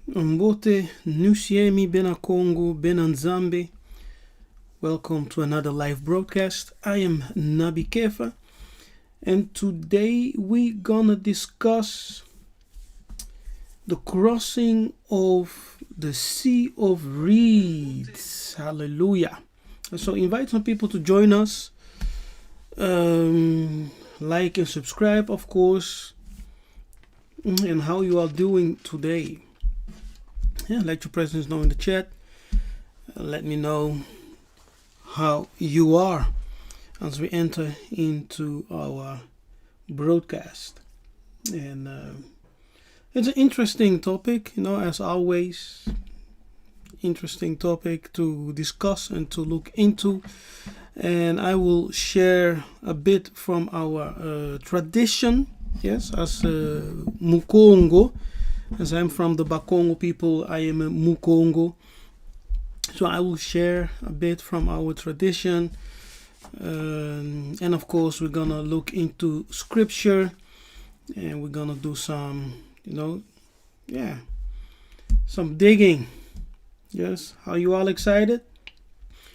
Mbote Nusiemi Bena Kongo Bena Nzambi. Welcome to another live broadcast. I am Nabi Kefa, and today we're gonna discuss the crossing of the Sea of Reeds. Hallelujah. So invite some people to join us. Like and subscribe, of course. And how you are doing today. Let your presence know in the chat. Let me know how you are as we enter into our broadcast. And it's an interesting topic, as always. Interesting topic to discuss and to look into. And I will share a bit from our tradition, as Mukongo. As I'm from the Bakongo people, I am a Mukongo. So I will share a bit from our tradition. And of course, we're going to look into scripture. And we're going to do some, some digging. Yes, are you all excited?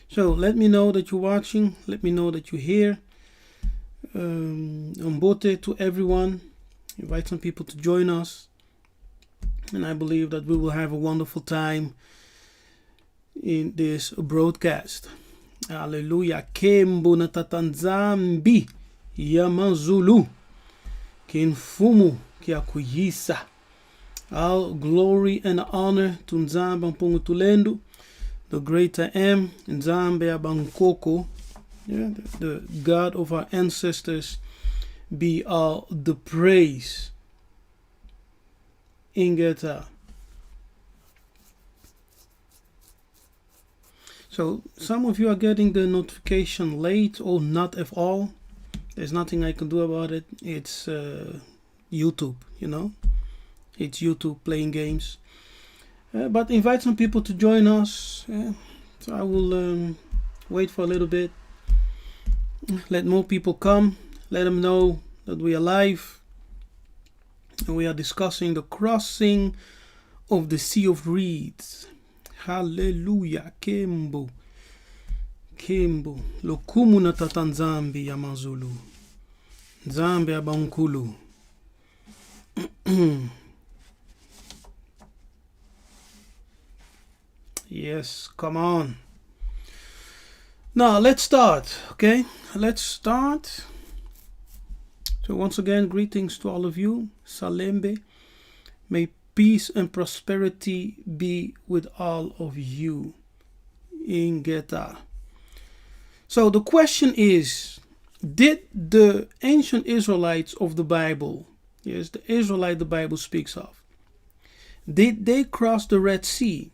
So let me know that you're watching. Let me know that you're here. Mbote to everyone. Invite some people to join us. And I believe that we will have a wonderful time in this broadcast. Hallelujah. Kembo na tatanzambi yamazulu kinfumu kiakuyisa. All glory and honor to Nzambi Ampungu Tulendo, the great I am, Nzambi Ampungu, the God of our ancestors. Be all the praise. Ingeta. So some of you are getting the notification late or not at all. There's nothing I can do about it. It's YouTube, It's YouTube playing games. But invite some people to join us. So I will wait for a little bit. Let more people come. Let them know that we are live. And we are discussing the crossing of the Sea of Reeds. Hallelujah. Kembo. Kembo. Lokumu na tatanzambi ya mazulu. Nzambi abankulu. Yes, come on. Now let's start. Okay, let's start. So once again, greetings to all of you. Salembe. May peace and prosperity be with all of you. Ingeta. So the question is, did the ancient Israelites of the Bible, yes, the Israelite the Bible speaks of, did they cross the Red Sea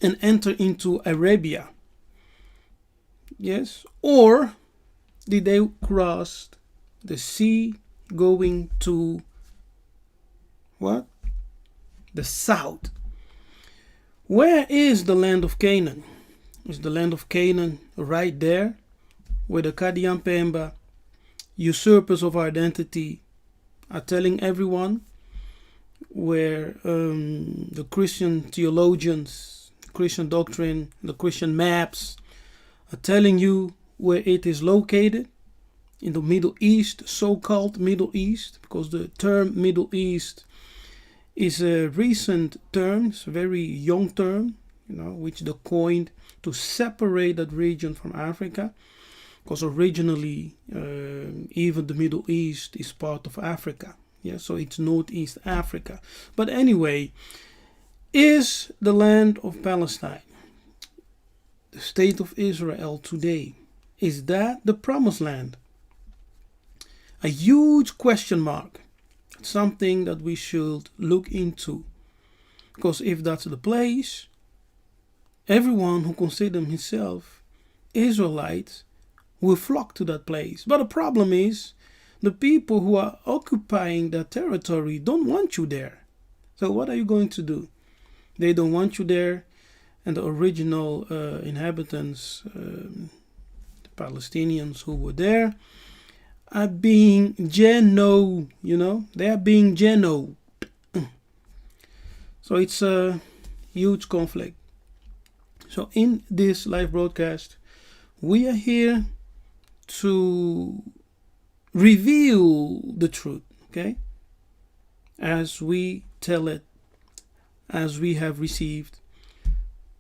and enter into Arabia? Yes, or did they cross the sea going to what? The south. Where is the land of Canaan? Is the land of Canaan right there, where the Kadiampemba, usurpers of identity, are telling everyone, where the Christian theologians, Christian doctrine, the Christian maps are telling you where it is located? In the Middle East, so-called Middle East, because the term Middle East is a recent term, it's a very young term, which they coined to separate that region from Africa, because originally even the Middle East is part of Africa. So it's Northeast Africa. But anyway, is the land of Palestine, the state of Israel today, is that the promised land? A huge question mark. Something that we should look into. Because if that's the place, everyone who considers himself Israelite will flock to that place. But the problem is, the people who are occupying that territory don't want you there. So what are you going to do? They don't want you there. And the original inhabitants, the Palestinians who were there, are being they are being genoed. So it's a huge conflict. So in this live broadcast, we are here to reveal the truth, okay? As we tell it, as we have received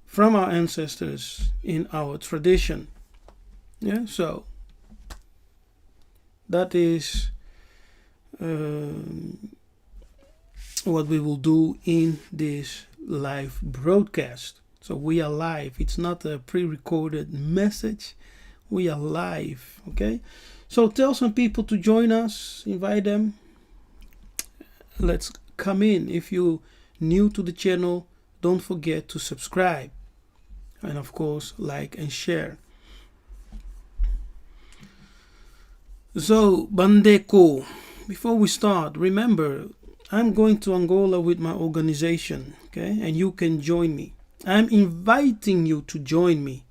from our ancestors in our tradition. Yeah, so that is what we will do in this live broadcast. So we are live. It's not a pre-recorded message. We are live, okay? So tell some people to join us, invite them. Let's come in. If you're new to the channel, don't forget to subscribe. And of course, like and share. So, Bandeko, before we start, remember, I'm going to Angola with my organization, okay? And you can join me. I'm inviting you to join me.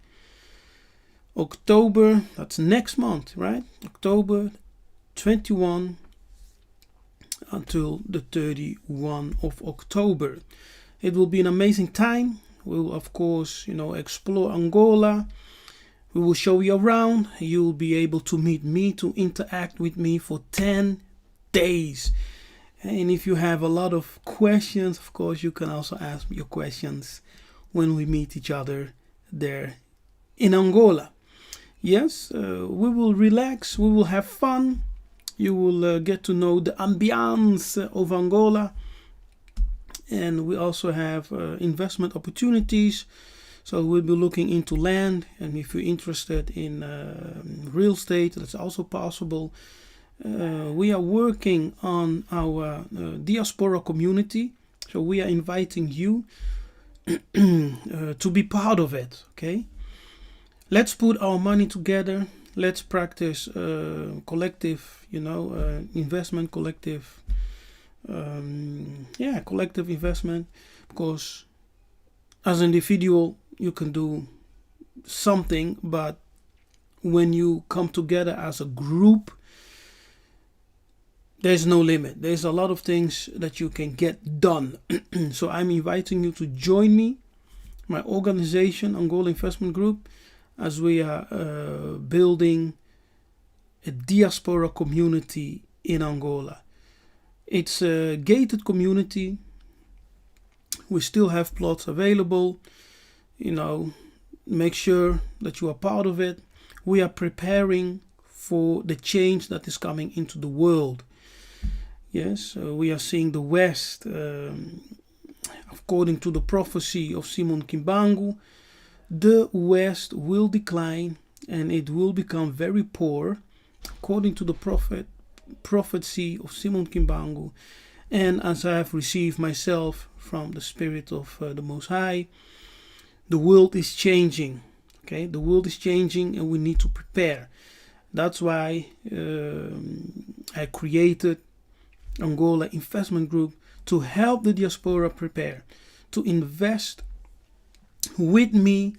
October, that's next month, right? October 21 until the 31 of October. It will be an amazing time. We will, of course, explore Angola. We will show you around. You'll be able to meet me, to interact with me for 10 days. And if you have a lot of questions, of course, you can also ask me your questions when we meet each other there in Angola. Yes, we will relax, we will have fun. You will get to know the ambiance of Angola. And we also have investment opportunities. So we'll be looking into land. And if you're interested in real estate, that's also possible. We are working on our diaspora community. So we are inviting you to be part of it, okay? Let's put our money together. Let's practice collective, investment, collective investment. Because as an individual, you can do something, but when you come together as a group, there's no limit. There's a lot of things that you can get done. So I'm inviting you to join me, my organization, Angola Investment Group, as we are building a diaspora community in Angola. It's a gated community. We still have plots available. Make sure that you are part of it. We are preparing for the change that is coming into the world. Yes, we are seeing the West, according to the prophecy of Simon Kimbangu, the West will decline and it will become very poor, according to the prophecy of Simon Kimbangu. And as I have received myself from the Spirit of the Most High, the world is changing. Okay, the world is changing and we need to prepare. That's why I created Angola Investment Group to help the diaspora prepare, to invest with me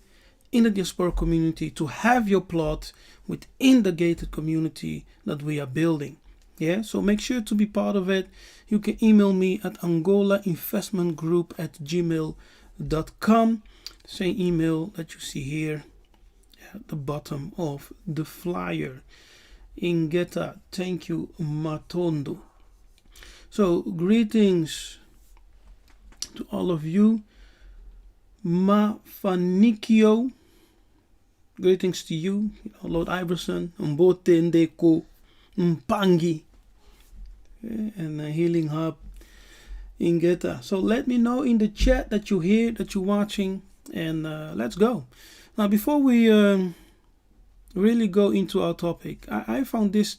in the diaspora community, to have your plot within the gated community that we are building. Yeah, so make sure to be part of it. You can email me at angolainvestmentgroup@gmail.com. Same email that you see here at the bottom of the flyer. Ingeta, thank you, Matondo. So greetings to all of you. Mafanikio, greetings to you, Lord Iverson, Mbote Ndeko, Mpangi, and a Healing Hub, Ingeta. So let me know in the chat that you're here, that you're watching, and let's go. Now, before we really go into our topic, I found this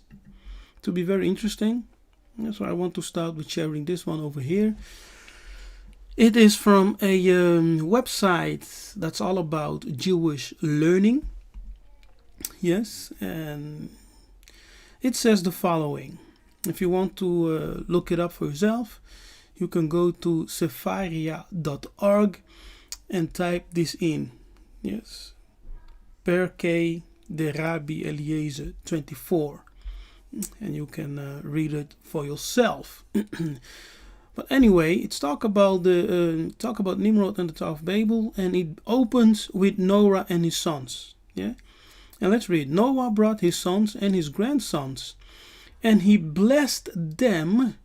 to be very interesting. So I want to start with sharing this one over here. It is from a website that's all about Jewish learning. Yes, and it says the following. If you want to look it up for yourself, you can go to sepharia.org and type this in. Yes, Perkei de Rabbi Eliezer 24. And you can read it for yourself. But anyway, it's talk about Nimrod and the Tower of Babel, and it opens with Noah and his sons. Yeah, and let's read. Noah brought his sons and his grandsons, and he blessed them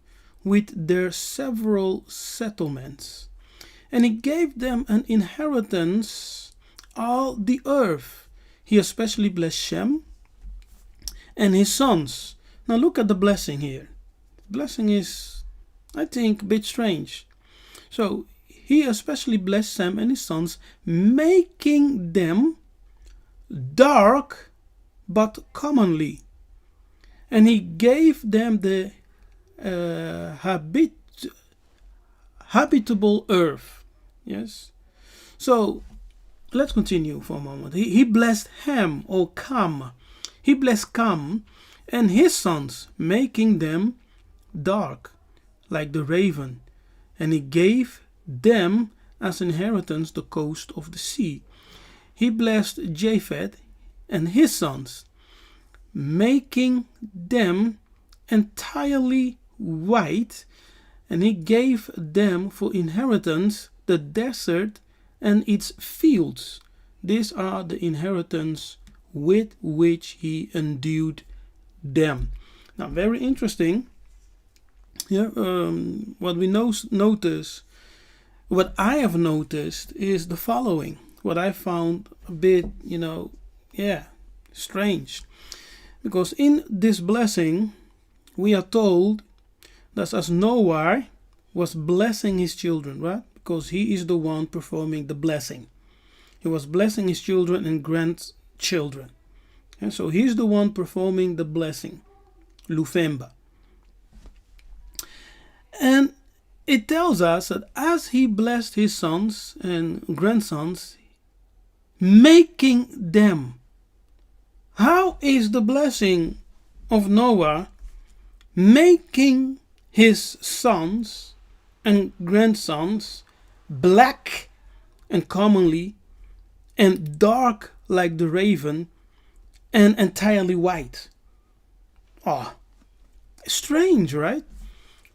with their several settlements, and he gave them an inheritance all the earth. He especially blessed Shem and his sons. Now look at the blessing here. Blessing is, I think, a bit strange. So he especially blessed Shem and his sons, making them dark but commonly. And he gave them the habitable earth. Yes. So let's continue for a moment. He blessed Ham or Cam. He blessed Cam and his sons, making them dark like the raven. And he gave them as inheritance the coast of the sea. He blessed Japheth and his sons, making them entirely white, and he gave them for inheritance the desert and its fields. These are the inheritance with which he endued them. Now, very interesting. Here, what I have noticed is the following. What I found a bit, strange. Because in this blessing, we are told that as Noah was blessing his children, right? Because he is the one performing the blessing. He was blessing his children and grandchildren. And so he's the one performing the blessing. Lufemba. And it tells us that as he blessed his sons and grandsons, making them. How is the blessing of Noah making his sons and grandsons black and commonly, and dark like the raven, and entirely white? Oh, strange, right?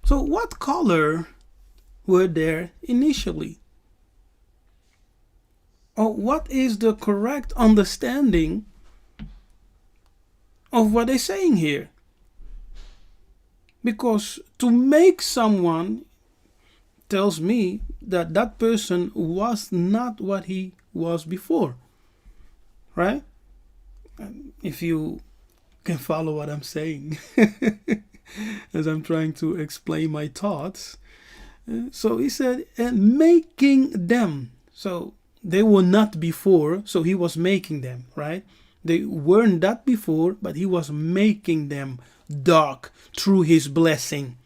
So what color were there initially? Or what is the correct understanding of what they're saying here? Because to make someone tells me that that person was not what he was before, right? If you can follow what I'm saying as I'm trying to explain my thoughts. So he said, and making them. So they were not before, so he was making them, right? They weren't that before, but he was making them dark through his blessing.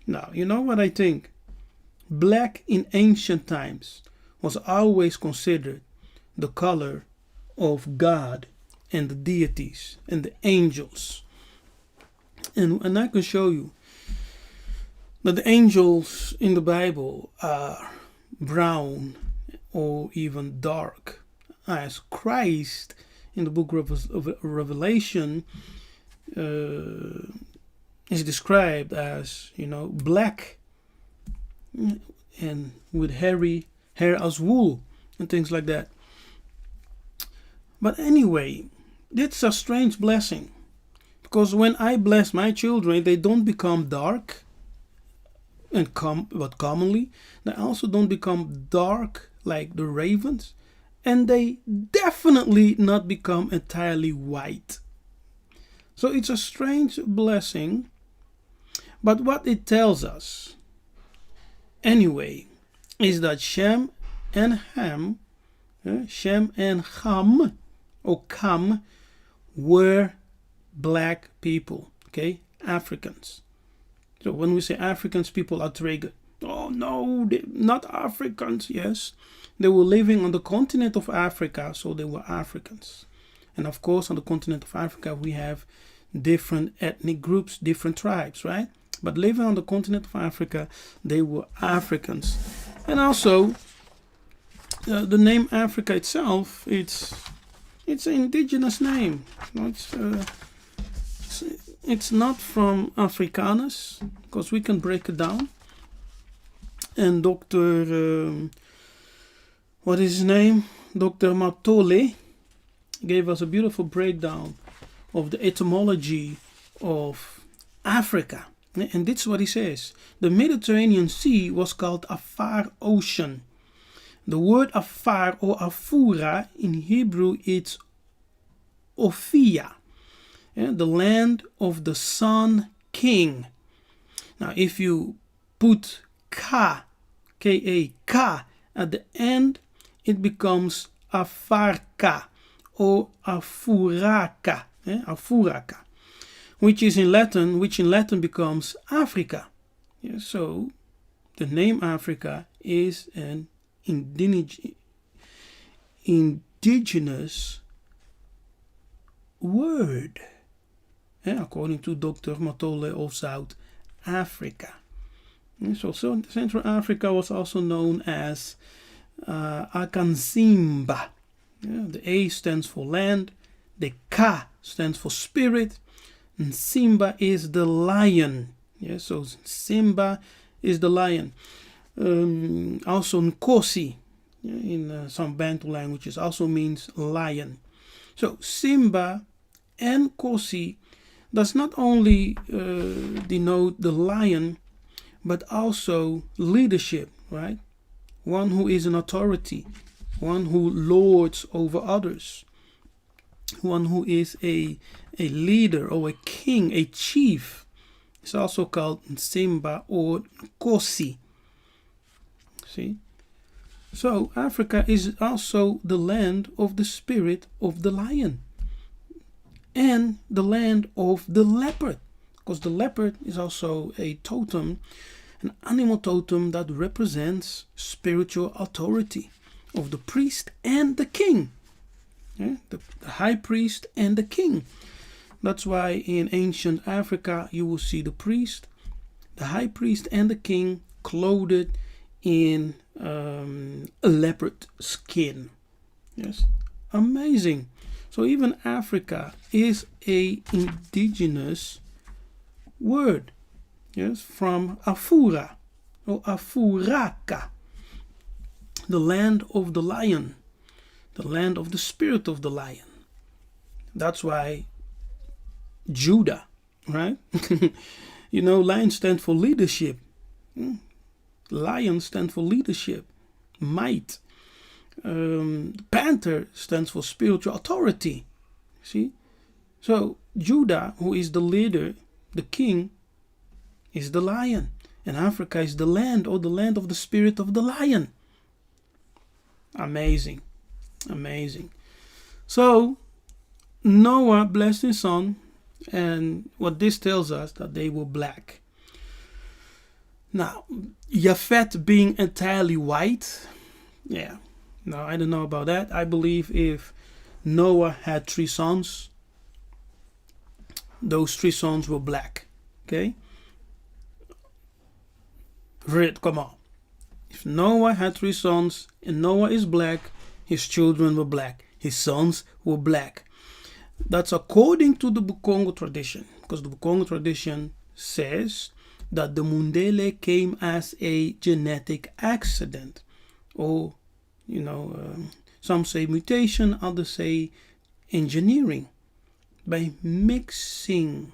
Now, you know what I think? Black in ancient times was always considered the color of God and the deities and the angels. And I can show you that the angels in the Bible are brown or even dark, as Christ in the book of Revelation is described as, black and with hairy hair as wool and things like that. But anyway, it's a strange blessing, because when I bless my children, they don't become dark and but commonly they also don't become dark like the ravens, and they definitely not become entirely white. So it's a strange blessing, but what it tells us anyway is that Shem and Ham or Cam were black people, okay, Africans. So when we say Africans, people are triggered. Oh no, they're not Africans. Yes, they were living on the continent of Africa, so they were Africans. And of course, on the continent of Africa, we have different ethnic groups, different tribes, right? But living on the continent of Africa, they were Africans. And also, the name Africa itself, it's an indigenous name. It's not from Afrikaners, because we can break it down. and Dr. What is his name? Dr. Matole gave us a beautiful breakdown of the etymology of Africa. And this is what he says. The Mediterranean Sea was called Afar Ocean. The word Afar or Afura in Hebrew it's Ophia, the land of the Sun King. Now if you put Ka, K-A-K at the end, it becomes Afarka or Afuraka, Afuraka, which in Latin becomes Africa. So the name Africa is an indigenous word, according to Dr. Matole of South Africa. So Central Africa was also known as Akansimba. The A stands for land, the Ka stands for spirit, and Simba is the lion. So Simba is the lion. Also Nkosi in some Bantu languages also means lion. So Simba and Nkosi does not only denote the lion, but also leadership, right? One who is an authority, one who lords over others, one who is a leader or a king, a chief. It's also called Simba or Nkosi. See? So Africa is also the land of the spirit of the lion and the land of the leopard, because the leopard is also a totem, an animal totem that represents spiritual authority of the priest and the king, the high priest and the king. That's why in ancient Africa you will see the priest, the high priest and the king clothed in a leopard skin. Yes, amazing. So even Africa is a indigenous word, yes, from Afura or Afuraka, the land of the lion, the land of the spirit of the lion. That's why Judah, right? Lion stands for leadership. Lion stands for leadership, might. Panther stands for spiritual authority. See? So Judah, who is the leader, the king, is the lion. And Africa is the land or the land of the spirit of the lion. Amazing. Amazing. So Noah blessed his son, and what this tells us that they were black. Now, Japhet being entirely white, now I don't know about that. I believe if Noah had 3 sons, those 3 sons were black. Okay? Come on. If Noah had 3 sons and Noah is black, his children were black. His sons were black. That's according to the Kongo tradition, because the Kongo tradition says that the Mundele came as a genetic accident, or some say mutation, others say engineering. By mixing,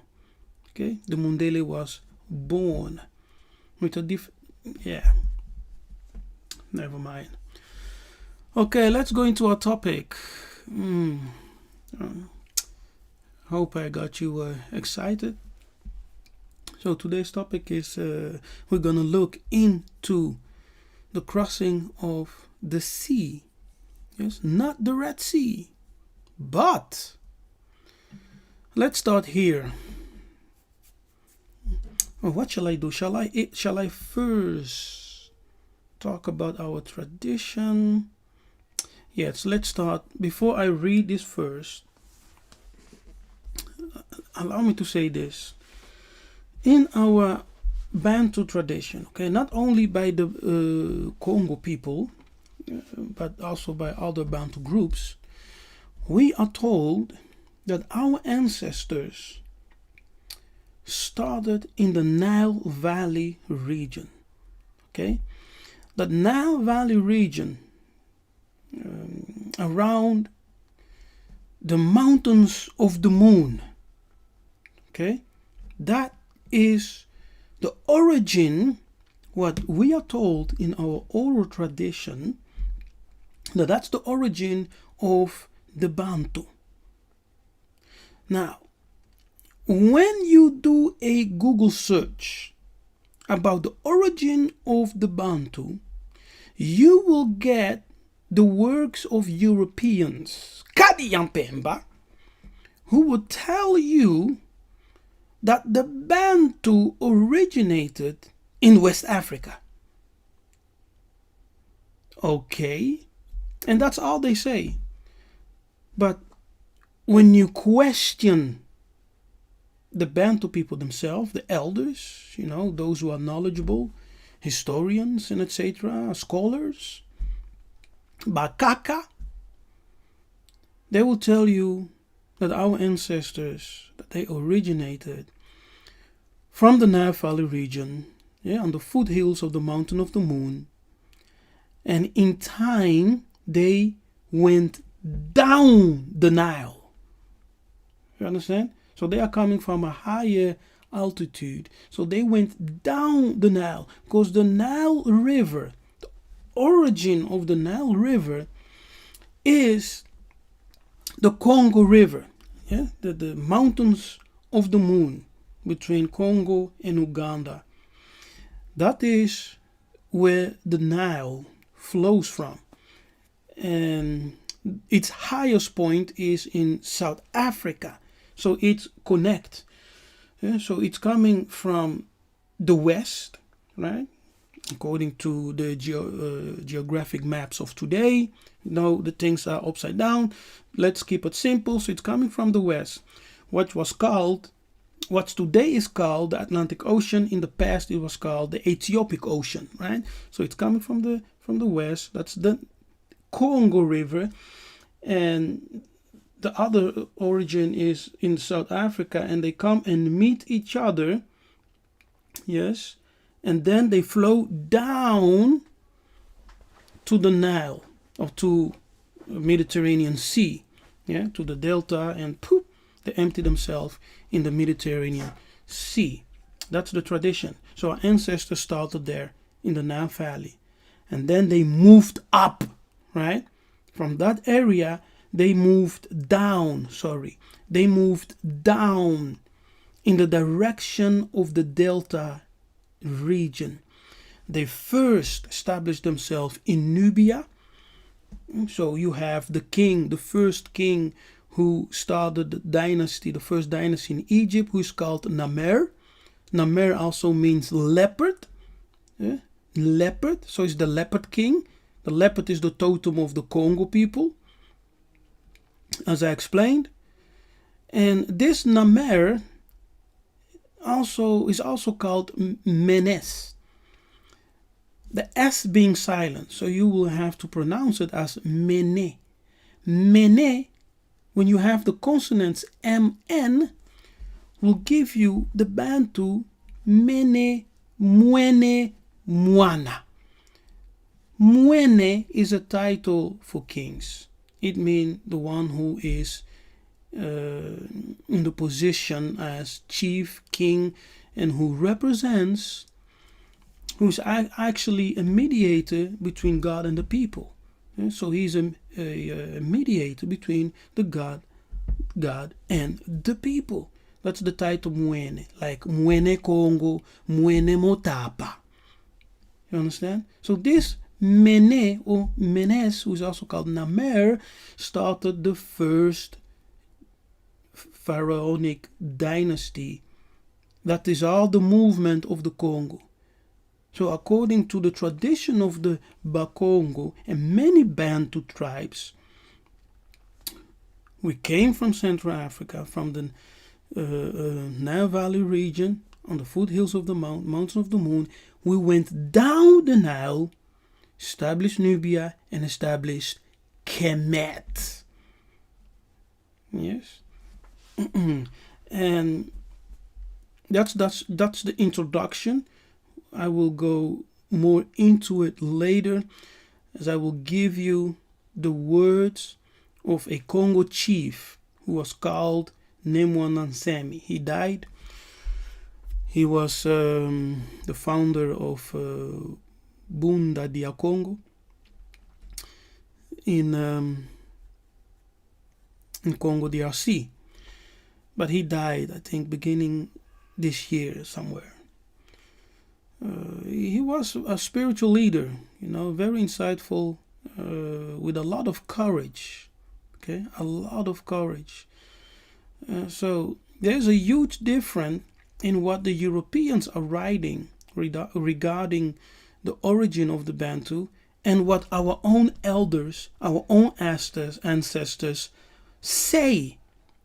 okay, the Mundele was born with a never mind. Okay, let's go into our topic. Hope I got you excited. So today's topic is we're gonna look into the crossing of the sea. Yes, not the Red Sea, but let's start here. Well, what shall I do? Shall I first talk about our tradition? Yes, let's start. Before I read this first, allow me to say this. In our Bantu tradition, okay, not only by the Congo people, but also by other Bantu groups, we are told that our ancestors started in the Nile Valley region, okay? the Nile Valley region around the mountains of the moon. Okay, that is the origin, what we are told in our oral tradition, that's the origin of the Bantu. Now, when you do a Google search about the origin of the Bantu, you will get the works of Europeans, Kadi Yampemba, who will tell you that the Bantu originated in West Africa. Okay, and that's all they say. But when you question the Bantu people themselves, the elders, those who are knowledgeable, historians and etc., scholars, Bakaka, they will tell you that our ancestors, that they originated from the Nile Valley region, on the foothills of the Mountain of the Moon, and in time they went down the Nile. You understand? So they are coming from a higher altitude. So they went down the Nile, because the Nile River, the origin of the Nile River is the Congo River, the mountains of the moon between Congo and Uganda. That is where the Nile flows from. And its highest point is in South Africa. So it connects. So it's coming from the west, right? According to the geographic maps of today, the things are upside down. Let's keep it simple. So it's coming from the west. What today is called the Atlantic Ocean, in the past it was called the Ethiopic Ocean, right? So it's coming from the west. That's the Congo River, and the other origin is in South Africa, and they come and meet each other, yes, and then they flow down to the Nile, or to Mediterranean Sea, to the delta, and poof, they empty themselves in the Mediterranean Sea. That's the tradition. So our ancestors started there in the Nile Valley, and then they moved up, right? From that area, they moved down in the direction of the delta region. They first established themselves in Nubia. So you have the first king who started the first dynasty in Egypt, who is called Namer. Namer also means leopard. Leopard, so it's the leopard king. The leopard is the totem of the Congo people, as I explained. And this Namer is also called Menes. The S being silent, so you will have to pronounce it as Mene. Mene, when you have the consonants MN, will give you the Bantu Mene, Mwene, Mwana. Mwene is a title for kings. It means the one who is in the position as chief king, and who's actually a mediator between God and the people. So he's a mediator between the God and the people. That's the title Mwene, like Mwene Kongo, Mwene Motapa. You understand? So this Mene or Menes, who is also called Namer, started the first pharaonic dynasty. That is all the movement of the Congo. So according to the tradition of the Bakongo and many Bantu tribes, we came from Central Africa, from the Nile Valley region, on the foothills of the mountain of the moon. We went down the Nile, established Nubia, and established Kemet. Yes. And that's the introduction. I will go more into it later, as I will give you the words of a Congo chief who was called Nzambi. He died. He was the founder of Bunda dia Congo in Congo DRC. But he died, I think, beginning this year somewhere. He was a spiritual leader, very insightful, with a lot of courage. Okay, a lot of courage. So there's a huge difference in what the Europeans are writing regarding the origin of the Bantu and what our own elders, our own ancestors say.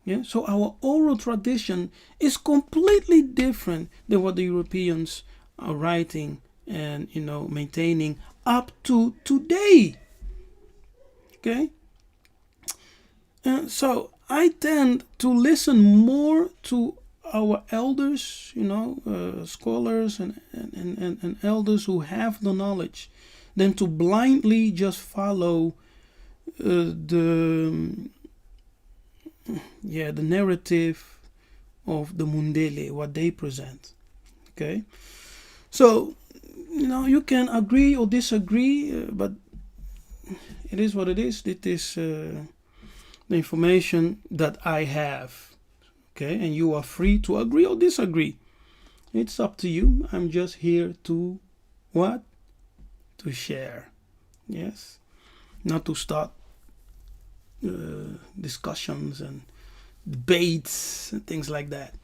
Yeah? So our oral tradition is completely different than what the Europeans are writing and maintaining up to today. Okay? So I tend to listen more to our elders, scholars and elders who have the knowledge, than to blindly just follow the narrative of the Mundele, what they present. Okay, so you can agree or disagree, but it is what it is. It is the information that I have. Okay, and you are free to agree or disagree. It's up to you. I'm just here to what? To share. Yes, not to start discussions and debates and things like that.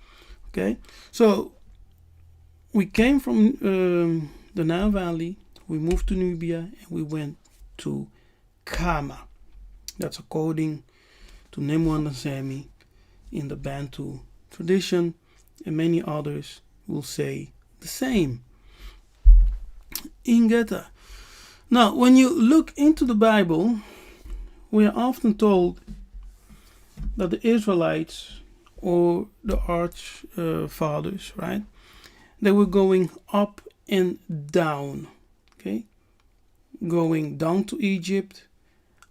Okay, so we came from the Nile Valley, we moved to Nubia, and we went to Kama. That's according to Nzambi in the Bantu tradition, and many others will say the same. Ingeta. Now, when you look into the Bible, we are often told that the Israelites or the arch fathers, right? They were going up and down, okay? Going down to Egypt,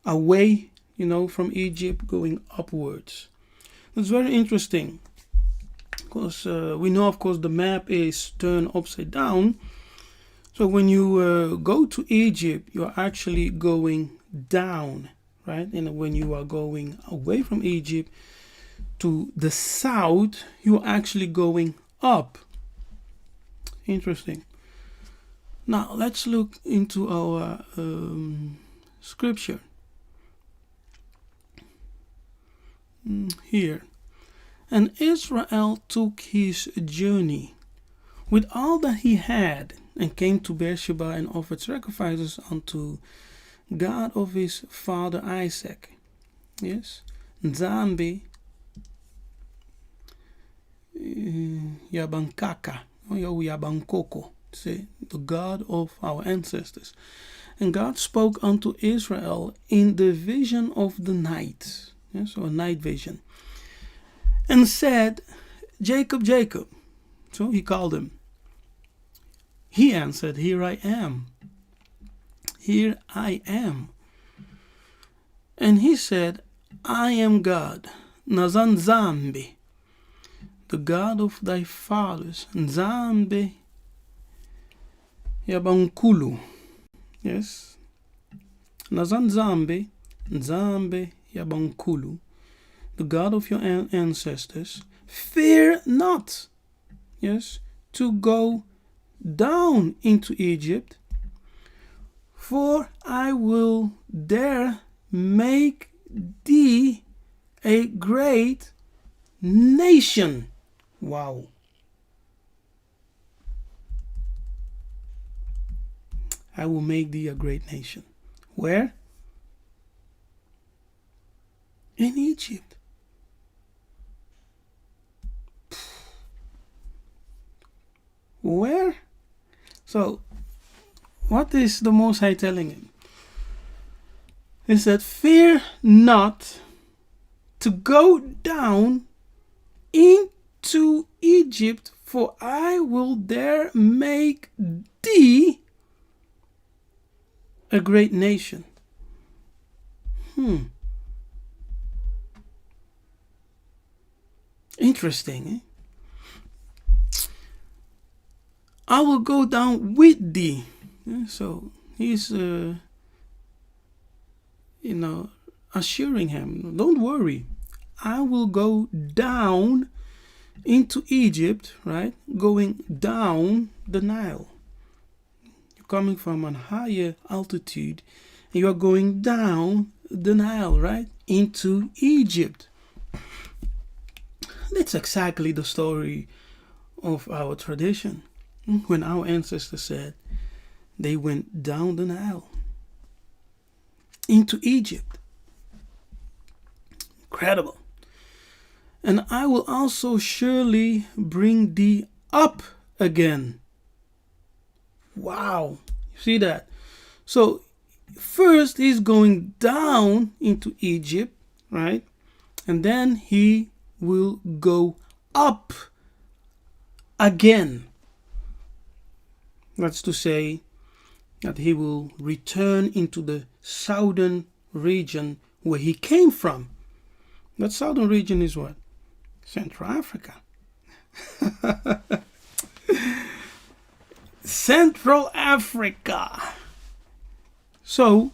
away, from Egypt, going upwards. It's very interesting because we know, of course, the map is turned upside down. So when you go to Egypt, you're actually going down, right? And when you are going away from Egypt to the south, you're actually going up. Interesting. Now let's look into our scripture. Here. And Israel took his journey with all that he had and came to Beersheba and offered sacrifices unto God of his father Isaac. Yes. Nzambi Yabankoko, say the God of our ancestors. And God spoke unto Israel in the vision of the night. Yes, or night vision. And said, Jacob, Jacob. So he called him. He answered, Here I am. Here I am. And he said, I am God, Nzambi, the God of thy fathers, Nzambi Ampungu. Yes. Nzambi Ampungu, the God of your ancestors. Fear not, yes, to go down into Egypt, for I will there make thee a great nation. Wow. I will make thee a great nation. Where? In Egypt. Where? So, what is the Most High telling him? He said, fear not to go down into Egypt, for I will there make thee a great nation. Interesting, eh? I will go down with thee. Yeah, so he's, assuring him, don't worry, I will go down into Egypt, right? Going down the Nile. You're coming from a higher altitude, and you are going down the Nile, right? Into Egypt. That's exactly the story of our tradition. When our ancestors said they went down the Nile into Egypt. Incredible. And I will also surely bring thee up again. Wow. You see that? So first he's going down into Egypt, right? And then he will go up again. That's to say that he will return into the southern region where he came from. That southern region is what? Central Africa. Central Africa. So,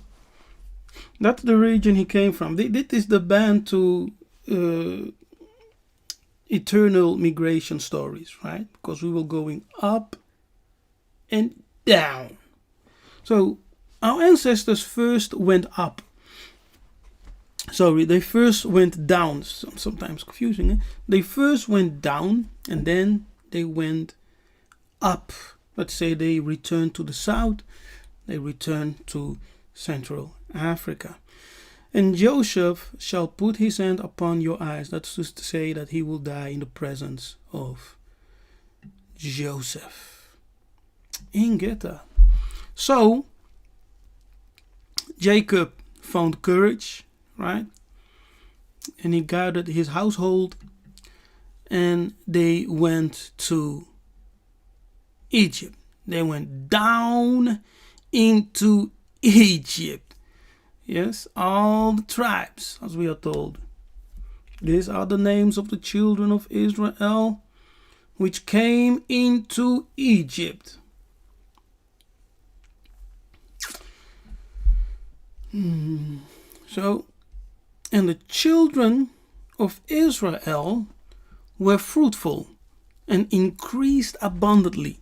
that's the region he came from. This is the Bantu eternal migration stories, right? Because we were going up and down. So our ancestors first went up. Sorry, they first went down. Sometimes confusing. Eh? They first went down and then they went up. Let's say they returned to the south. They returned to Central Africa. And Joseph shall put his hand upon your eyes. That's just to say that he will die in the presence of Joseph. Ingeta. So Jacob found courage, right? And he gathered his household and they went to Egypt. They went down into Egypt. Yes, all the tribes, as we are told. These are the names of the children of Israel which came into Egypt. So, and the children of Israel were fruitful and increased abundantly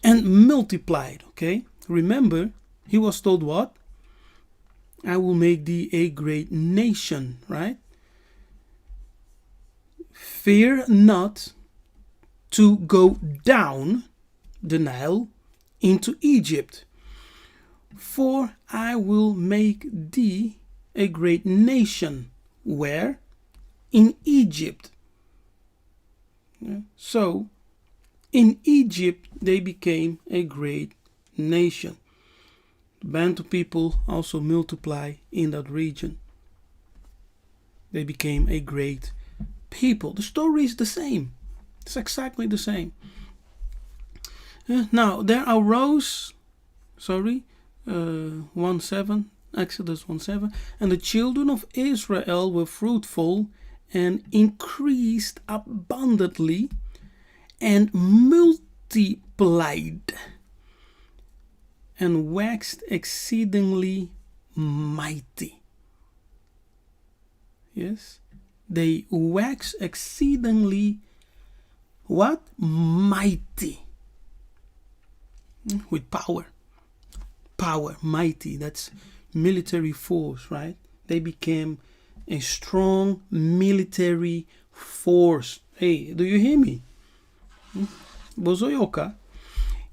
and multiplied. Okay, remember, he was told what? I will make thee a great nation, right? Fear not to go down the Nile into Egypt, for I will make thee a great nation. Where? In Egypt. Yeah. So, in Egypt, they became a great nation. The Bantu people also multiply in that region. They became a great people. The story is the same. It's exactly the same. Now, there arose, 1:7, Exodus 1:7, and the children of Israel were fruitful and increased abundantly and multiplied and waxed exceedingly mighty. Yes, they waxed exceedingly what? Mighty. With power. Power, mighty, that's military force, right? They became a strong military force. Hey, do you hear me? Bozoyoka.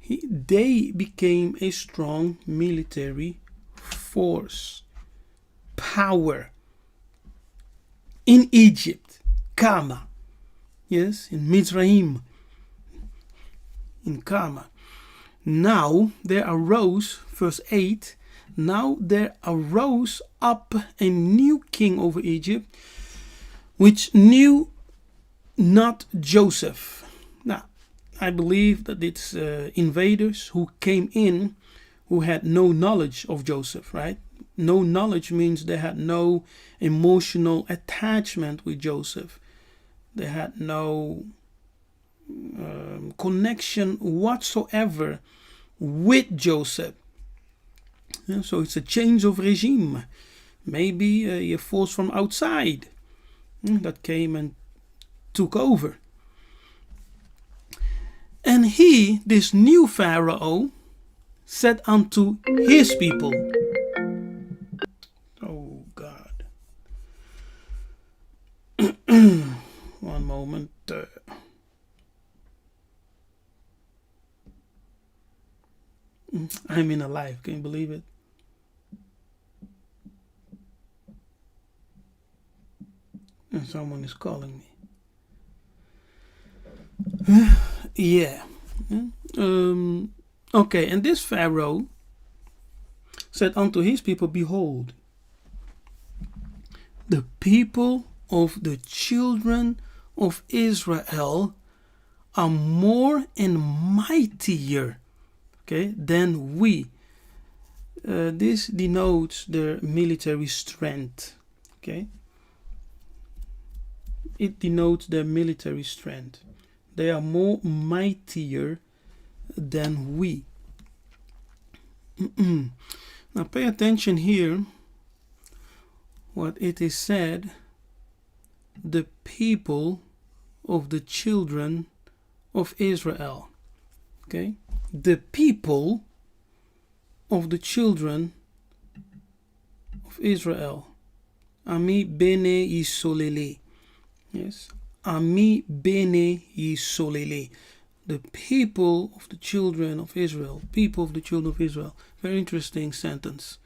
They became a strong military force. Power. In Egypt, Kama. Yes, in Mizraim. In Kama. Now there arose, verse 8, now there arose up a new king over Egypt, which knew not Joseph. Now, I believe that it's invaders who came in who had no knowledge of Joseph, right? No knowledge means they had no emotional attachment with Joseph. They had no connection whatsoever with Joseph. Yeah, so it's a change of regime. Maybe a force from outside that came and took over. And he, this new Pharaoh, said unto his people, oh God, one moment. I'm in a live, can you believe it? And someone is calling me. Yeah. Okay, and this Pharaoh said unto his people, behold, the people of the children of Israel are more and mightier, okay, than we. This denotes their military strength, okay. It denotes their military strength. They are more mightier than we. Now pay attention here. What it is said, the people of the children of Israel. Okay? The people of the children of Israel. Ami bene isolele. Yes. Ami bene isolele. The people of the children of Israel. People of the children of Israel. Very interesting sentence.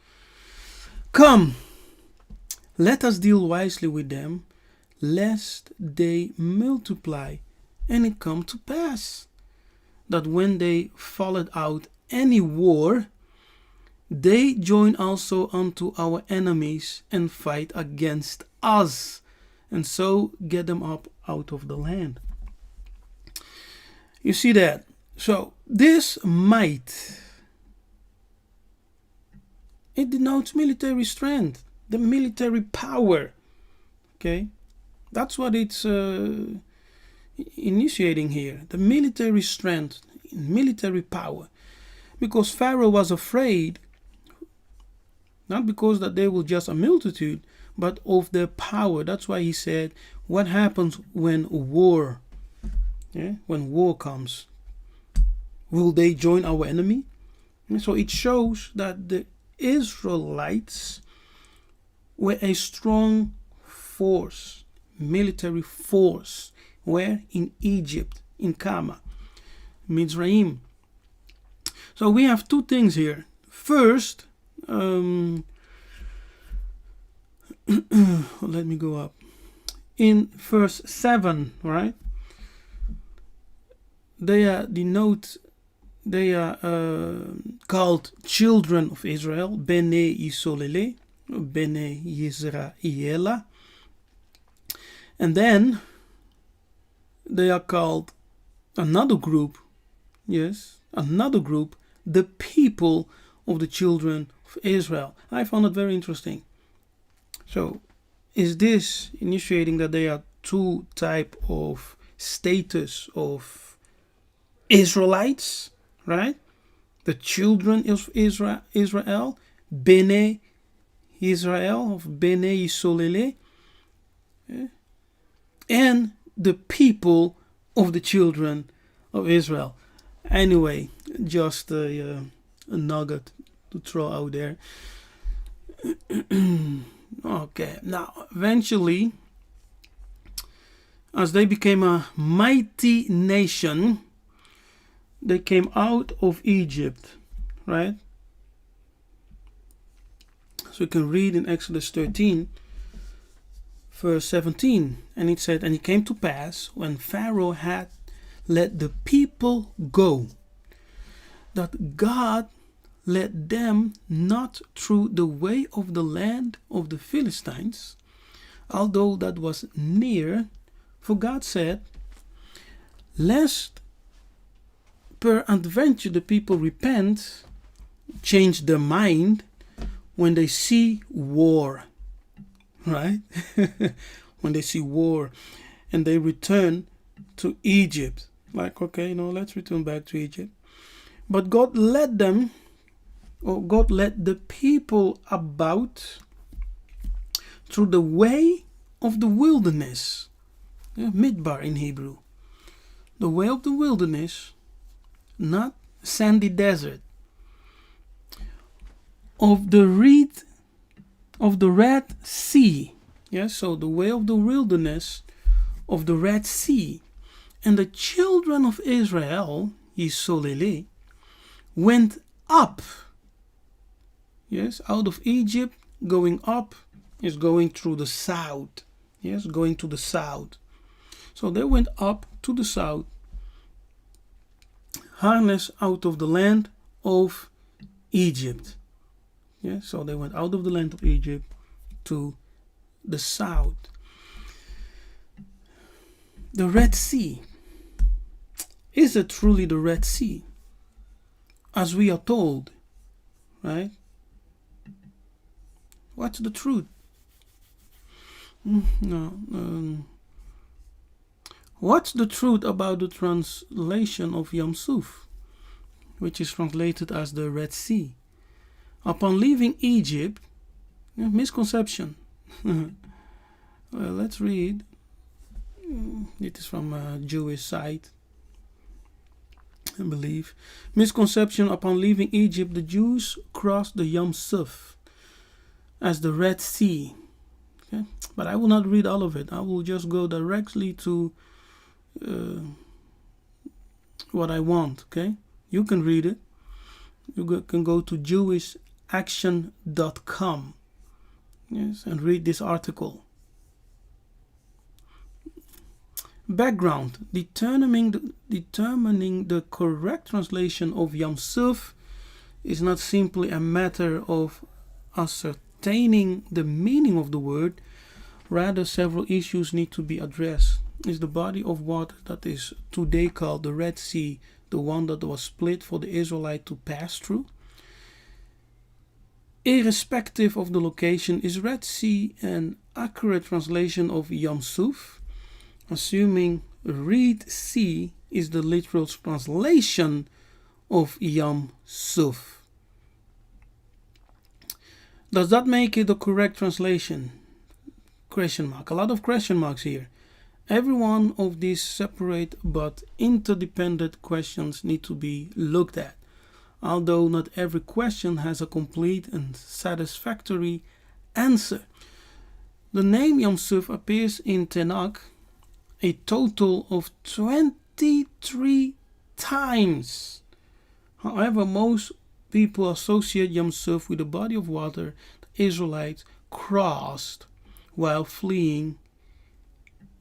Come, let us deal wisely with them, lest they multiply, and it come to pass that when they followed out any war, they join also unto our enemies and fight against us, and so get them up out of the land. You see that? So this might, it denotes military strength, the military power. Okay, that's what it's initiating here, the military strength, military power. Because Pharaoh was afraid, not because that they were just a multitude, but of their power. That's why he said, what happens when war, when war comes? Will they join our enemy? And so it shows that the Israelites were a strong force, military force. Where? In Egypt, in Kama, Mizraim. So we have two things here. First, let me go up. In verse 7, right? They are called children of Israel, Bene Isolele, Bene Yisraela. And then they are called another group, the people of the children of Israel. I found it very interesting. So, is this initiating that there are two type of status of Israelites, right? The children of Israel, Bene Israel, of Bene Isolele, and the people of the children of Israel. Anyway, just a nugget to throw out there. Okay, now eventually, as they became a mighty nation, they came out of Egypt, right? So you can read in Exodus 13, verse 17, and it said, and it came to pass when Pharaoh had let the people go, that God led them not through the way of the land of the Philistines, although that was near, for God said, lest peradventure the people repent, change their mind when they see war, right? When they see war, and they return to Egypt. Like, okay, let's return back to Egypt. But God led them, or God led the people about through the way of the wilderness. Midbar in Hebrew. The way of the wilderness, not sandy desert. Of the Red Sea. Yes, so the way of the wilderness of the Red Sea. And the children of Israel, Yisolele, went up. Yes, out of Egypt, going up is going through the south. Yes, going to the south. So they went up to the south, harnessed out of the land of Egypt. Yes, so they went out of the land of Egypt to the south. The Red Sea. Is it truly the Red Sea? As we are told, right? What's the truth? What's the truth about the translation of Yamsuf, which is translated as the Red Sea? Upon leaving Egypt, misconception. Well, let's read. It is from a Jewish site, I believe. Misconception: upon leaving Egypt, the Jews crossed the Yamsuf as the Red Sea. Okay? But I will not read all of it. I will just go directly to what I want. Okay, you can read it. You can go to jewishaction.com, yes, and read this article. Background: determining the correct translation of Yamsuf is not simply a matter of ascertaining the meaning of the word. Rather, several issues need to be addressed. Is the body of water that is today called the Red Sea the one that was split for the Israelites to pass through? Irrespective of the location, is Red Sea an accurate translation of Yamsuf? Assuming Red Sea is the literal translation of Yamsuf, does that make it the correct translation? Question mark. A lot of question marks here. Every one of these separate but interdependent questions need to be looked at, although not every question has a complete and satisfactory answer. The name Yamsuf appears in Tanakh a total of 23 times. However, most people associate Yamsuf with the body of water the Israelites crossed while fleeing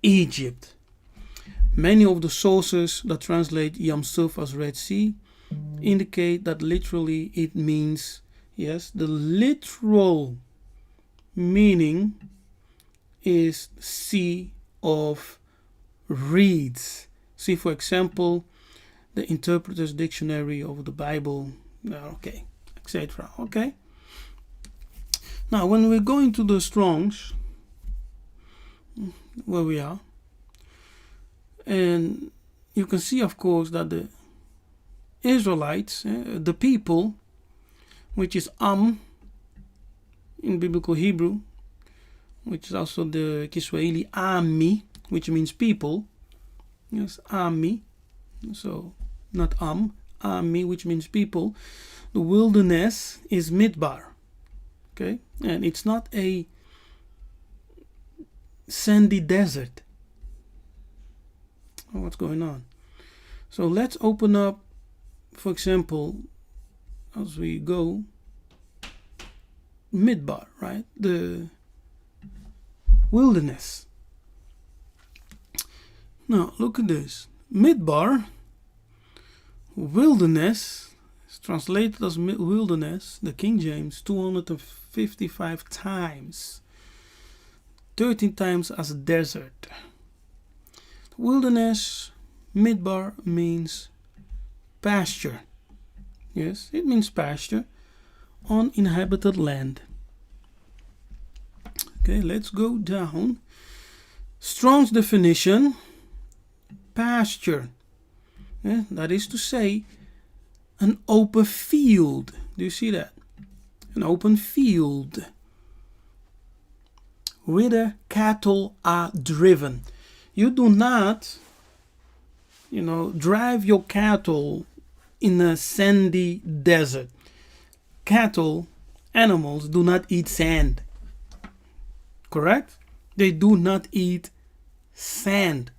Egypt. Many of the sources that translate Yamsuf as Red Sea indicate that literally it means, yes, the literal meaning is sea of reeds. See, for example, the Interpreter's Dictionary of the Bible, okay, etc. Okay. Now, when we're going to the Strongs, where we are, and you can see, of course, that the Israelites, the people, which is in biblical Hebrew, which is also the Kiswahili Ami, which means people. Yes, Ami. So not Ami, which means people. The wilderness is Midbar. Okay, and it's not a sandy desert. What's going on? So let's open up, for example, as we go, Midbar, right? The wilderness. Now look at this. Midbar, wilderness, is translated as wilderness, the King James, 255 times. 13 times as desert. Wilderness, Midbar, means pasture. Yes, it means pasture. uninhabited land. Okay, let's go down. Strong's definition: pasture. That is to say, an open field. Do you see that? An open field. Whither cattle are driven. You do not, drive your cattle in a sandy desert. Cattle, animals, do not eat sand. Correct? They do not eat sand.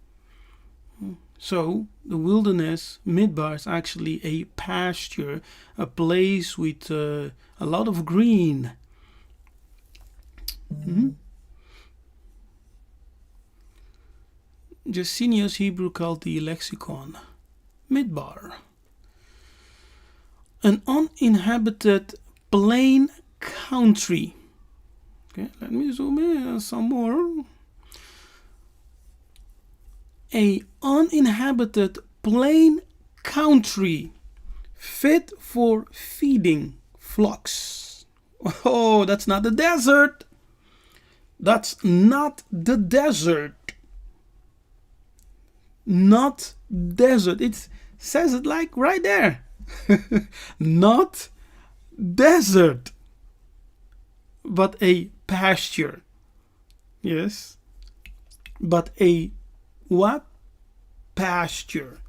So the wilderness, midbar, is actually a pasture, a place with a lot of green. Gesenius Hebrew called the lexicon midbar. An uninhabited plain country. Okay, let me zoom in some more. A uninhabited plain country fit for feeding flocks. Oh, that's not the desert. That's not the desert. Not desert. It says it like right there. Not desert, but a pasture. Yes. But a what? Pasture.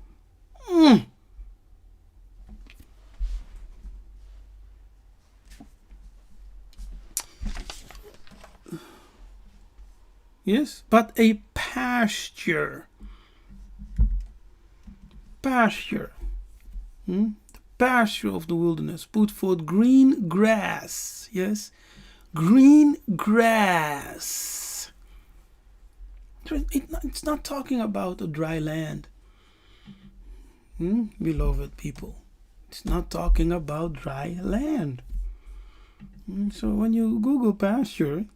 Yes, but a pasture. Pasture. The pasture of the wilderness put forth green grass. Yes, green grass. It's not talking about a dry land. Beloved people, it's not talking about dry land. So when you Google pasture,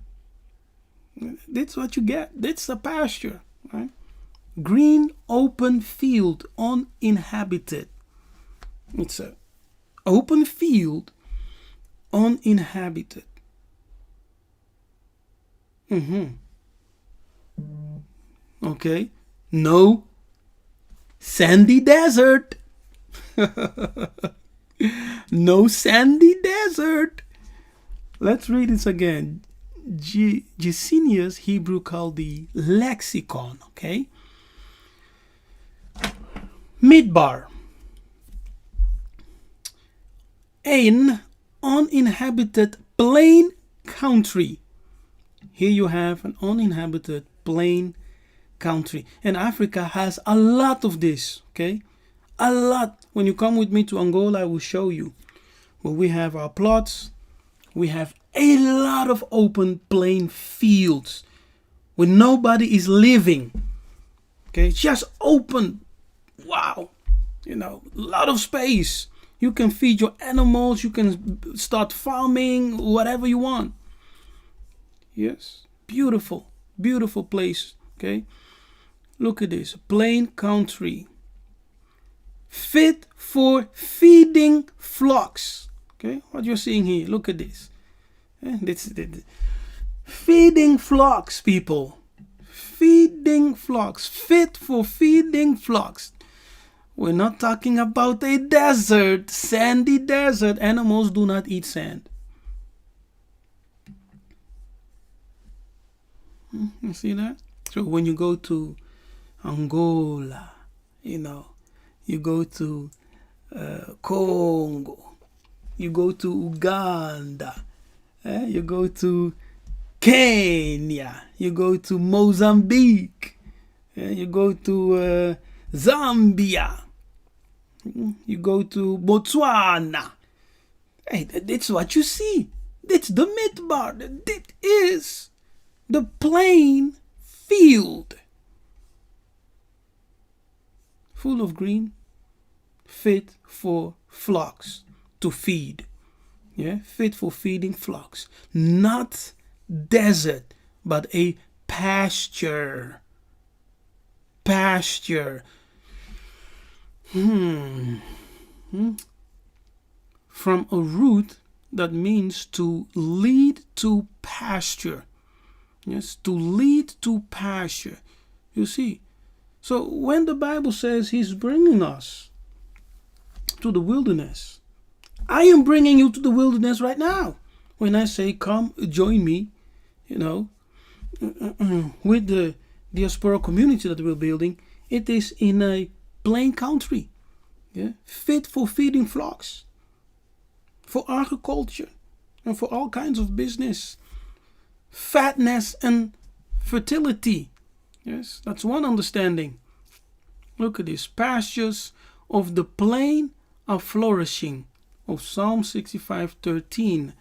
that's what you get. That's a pasture, right? Green open field, uninhabited. It's a open field, uninhabited. Okay. No sandy desert. No sandy desert. Let's read this again. Gesenius Hebrew called the lexicon. Okay. Midbar. An uninhabited plain country. Here you have an uninhabited plain country. And Africa has a lot of this. Okay. A lot. When you come with me to Angola, I will show you. Well, we have our plots. We have a lot of open plain fields where nobody is living. Okay, it's just open. Wow. A lot of space. You can feed your animals. You can start farming, whatever you want. Yes, beautiful, beautiful place. Okay, look at this. Plain country. Fit for feeding flocks. Okay, what you're seeing here, look at this. Feeding flocks, people. Feeding flocks. Fit for feeding flocks. We're not talking about a desert, sandy desert. Animals do not eat sand. You see that? So when you go to Angola, you go to Congo, you go to Uganda, you go to Kenya, you go to Mozambique, you go to Zambia, you go to Botswana. Hey, that's what you see. That's the midbar. That is the plain field. Full of green, fit for flocks to feed. Yeah, fit for feeding flocks. Not desert, but a pasture. Pasture. From a root that means to lead to pasture. Yes, to lead to pasture. You see, so when the Bible says he's bringing us to the wilderness, I am bringing you to the wilderness right now. When I say, come, join me, with the diaspora community that we're building, it is in a plain country, fit for feeding flocks, for agriculture, and for all kinds of business. Fatness and fertility. Yes, that's one understanding. Look at this. Pastures of the plain are flourishing. Of Psalm 65:13.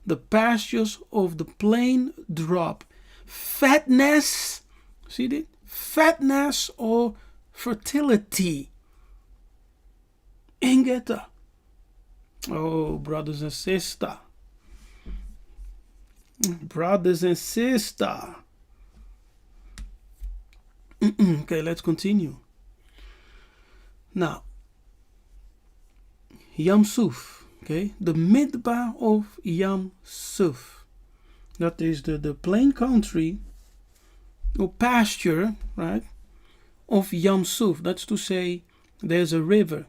The pastures of the plain drop. Fatness. See it? Fatness or fertility. Ingeta. Oh, brothers and sisters. Brothers and sisters. Okay, let's continue. Now, Yamsuf, okay, the midbar of Yamsuf. That is the plain country or pasture, right, of Yamsuf. That's to say, there's a river.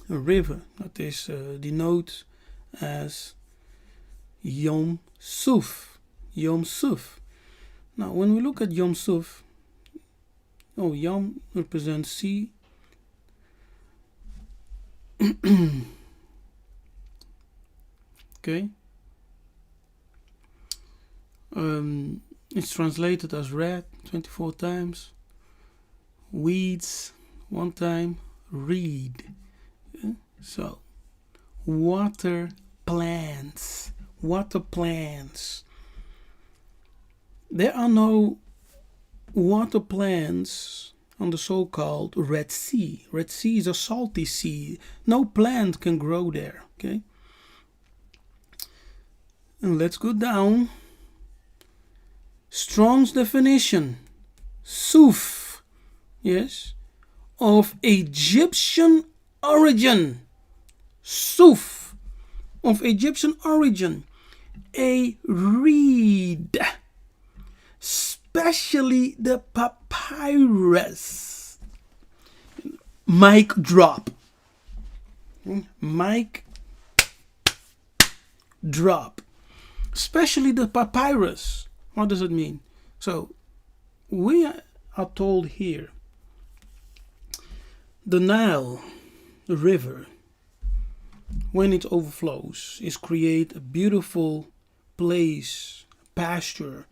A river that is denoted as Yom Suf. Yom Suf. Now, when we look at Yom Suf, Yom represents sea. Okay. It's translated as red 24 times. Weeds 1 time. Reed. Yeah? So, water plants. Water plants. There are no water plants on the so-called Red Sea. Red Sea is a salty sea. No plant can grow there. Okay. And let's go down. Strong's definition. Suf. Yes. Of Egyptian origin. Suf. Of Egyptian origin. A reed. Especially the papyrus. Mic drop. Mic drop. Especially the papyrus. What does it mean? So, we are told here, the Nile, the river, when it overflows, is create a beautiful place, pasture,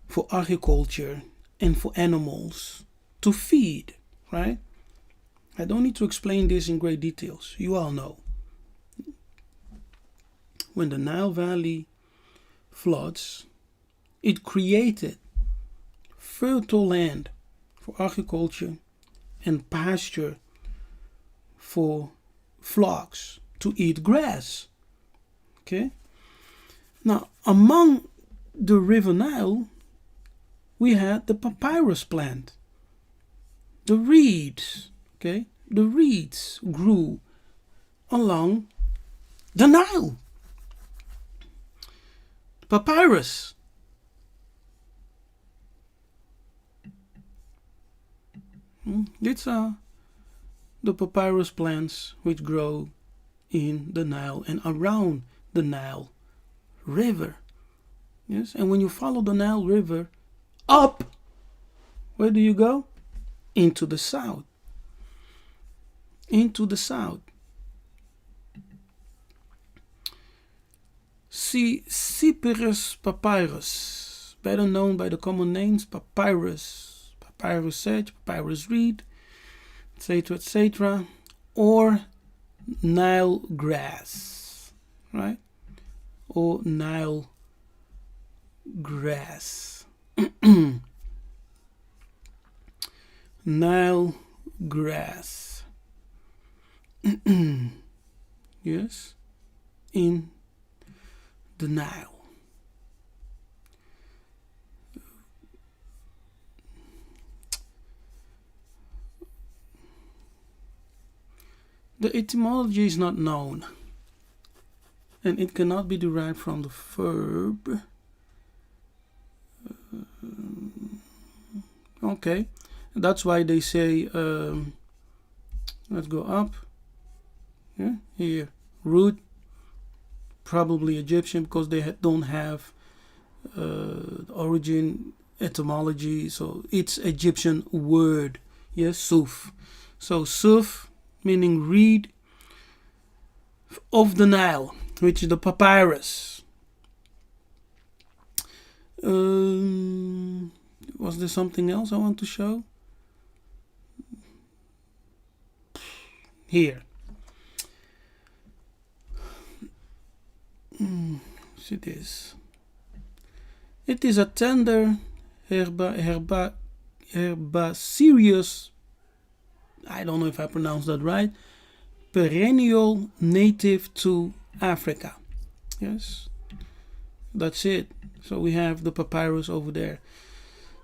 for agriculture and for animals to feed, right? I don't need to explain this in great details. You all know. When the Nile Valley floods, it created fertile land for agriculture and pasture for flocks to eat grass. Okay? Now, among the river Nile, we had the papyrus plant, the reeds. Okay, the reeds grew along the Nile. Papyrus. These are the papyrus plants which grow in the Nile and around the Nile River. Yes, and when you follow the Nile River up, where do you go? Into the south. Into the south. See Cyperus papyrus, better known by the common names papyrus, papyrus sedge, papyrus reed, etc., or Nile grass, right? Or Nile grass. Nile grass. Yes, in the Nile. The etymology is not known. and it cannot be derived from the verb. Okay, that's why they say, let's go up. Yeah, here, root, probably Egyptian, because they don't have origin, etymology, so it's Egyptian word. Yes, suf. So suf meaning reed of the Nile, which is the papyrus. Was there something else I want to show? Here. See this. It is a tender herbaceous, I don't know if I pronounced that right, perennial native to Africa. Yes, that's it. So we have the papyrus over there.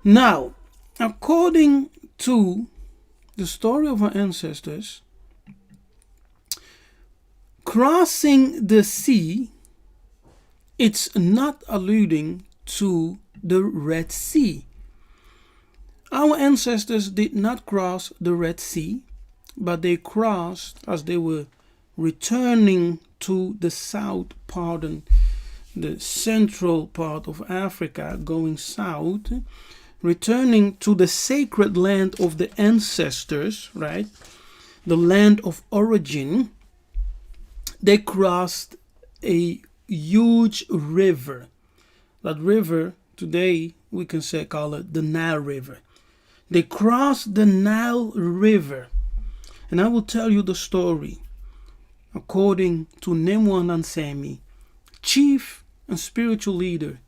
Now, according to the story of our ancestors, crossing the sea, it's not alluding to the Red Sea. Our ancestors did not cross the Red Sea, but they crossed as they were returning to the south part, the central part of Africa, going south, returning to the sacred land of the ancestors, right? The land of origin. They crossed a huge river. That river, today we can say, call it the Nile River. They crossed the Nile River. And I will tell you the story according to Ntotila, chief and spiritual leader,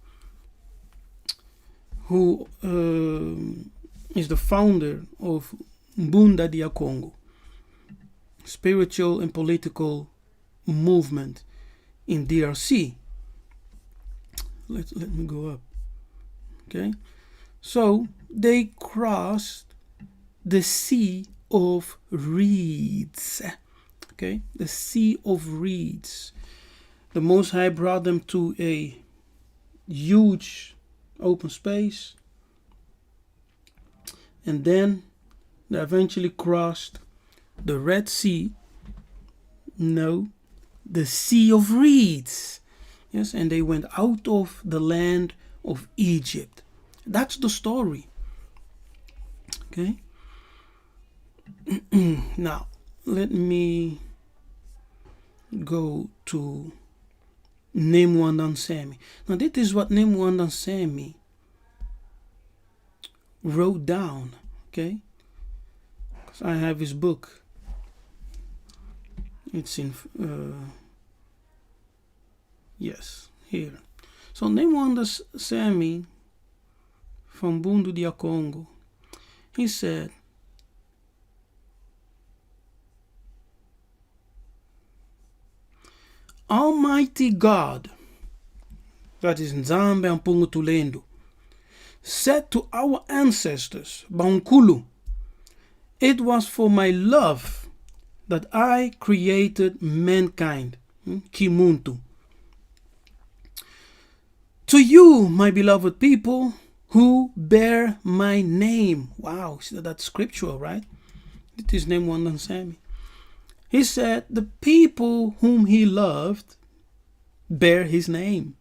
who is the founder of Bena Kongo, spiritual and political movement in DRC. Let me go up. Okay, so they crossed the Sea of Reeds. Okay, the Sea of Reeds. The Most High brought them to a huge open space, and then they eventually crossed the Red Sea. No, the Sea of Reeds. Yes, and they went out of the land of Egypt. That's the story. Okay. Now, let me go to Ntotila. Now, this is what Ntotila wrote down. Okay. Because I have his book. It's in yes, here. So Ntotila from Bena Kongo, he said, Almighty God, that is Nzambi Ampungu Tulendo, said to our ancestors, Nkunkulu, it was for my love that I created mankind, Kimuntu. To you, my beloved people, who bear my name. Wow, so that's scriptural, right? It is name Ntotila. He said, the people whom he loved bear his name.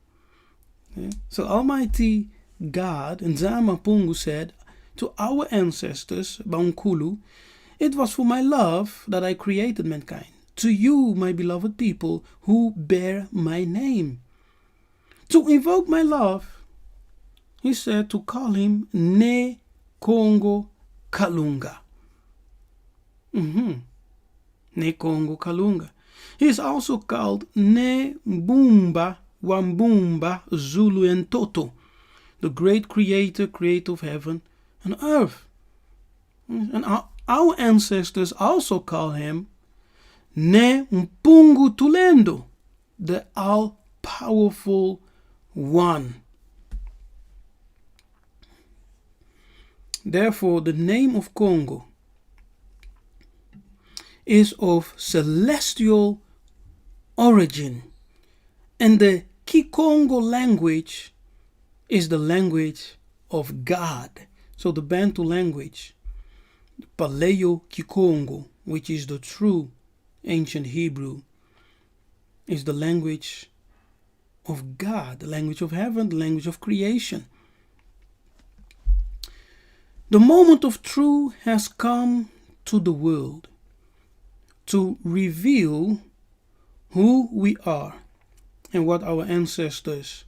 Okay? So Almighty God, Nzambi Ampungu, said to our ancestors, Nkunkulu, it was for my love that I created mankind. To you, my beloved people, who bear my name. To invoke my love, he said to call him Ne Kongo Kalunga. Ne Kongo Kalunga. He is also called Ne Bumba Wambumba Zulu and Toto, the great creator of heaven and earth. And our ancestors also call him Ne Mpungu Tulendo, the all-powerful one. Therefore, the name of Congo is of celestial origin And the Kikongo language is the language of God. So the Bantu language, Paleo Kikongo, which is the true ancient Hebrew, is the language of God, the language of heaven, the language of creation. The moment of truth has come to the world to reveal who we are and what our ancestors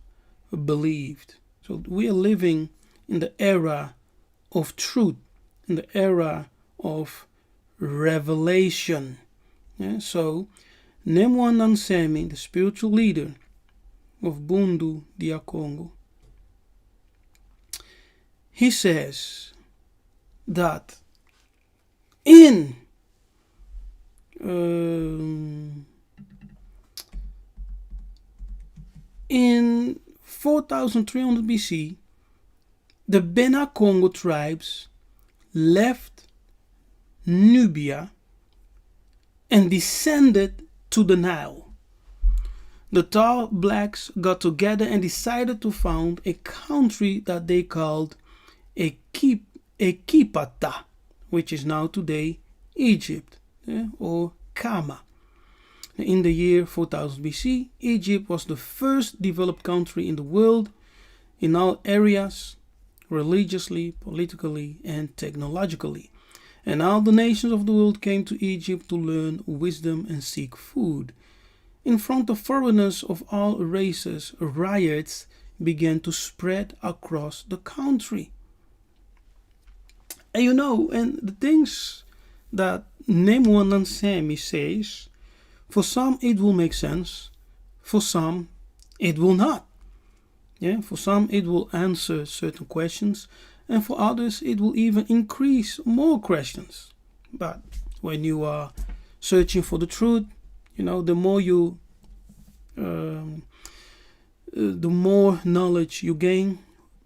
believed. So we are living in the era of truth, in the era of revelation. Yeah, so Nzambi, the spiritual leader of Bantu Dia Kongo, he says that in 4300 BC, the Bena Kongo tribes left Nubia and descended to the Nile. The tall blacks got together and decided to found a country that they called Ekipata, which is now today Egypt, or Kama. In the year 4000 BC, Egypt was the first developed country in the world in all areas, religiously, politically, and technologically. And all the nations of the world came to Egypt to learn wisdom and seek food. In front of foreigners of all races, riots began to spread across the country. And and the things that Nzambi says, for some it will make sense, for some it will not. Yeah, for some it will answer certain questions, and for others it will even increase more questions. But when you are searching for the truth, the more knowledge you gain,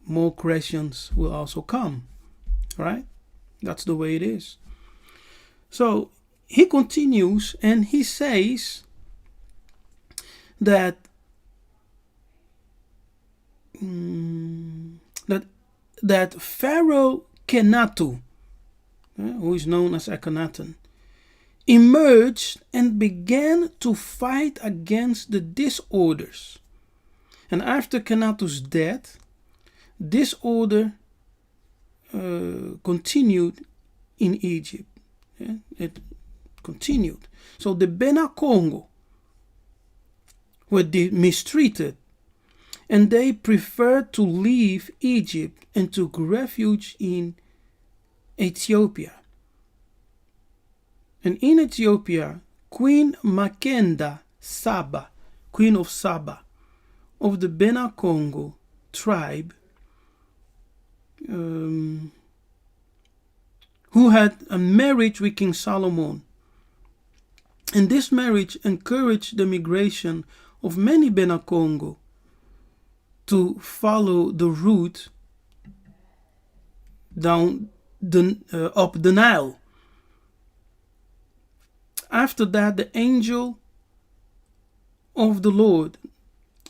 more questions will also come. Right? That's the way it is. So he continues and he says that Pharaoh Kenatu, who is known as Akhenaten, emerged and began to fight against the disorders. And after Kenatu's death, disorder continued in Egypt. Yeah, it continued. So the Bena Kongo were mistreated, and they preferred to leave Egypt and took refuge in Ethiopia. And in Ethiopia, Queen Makenda Saba, Queen of Saba, of the Bena Kongo tribe, who had a marriage with King Solomon. And this marriage encouraged the migration of many Bena Kongo to follow the route down up the Nile. After that, the angel of the Lord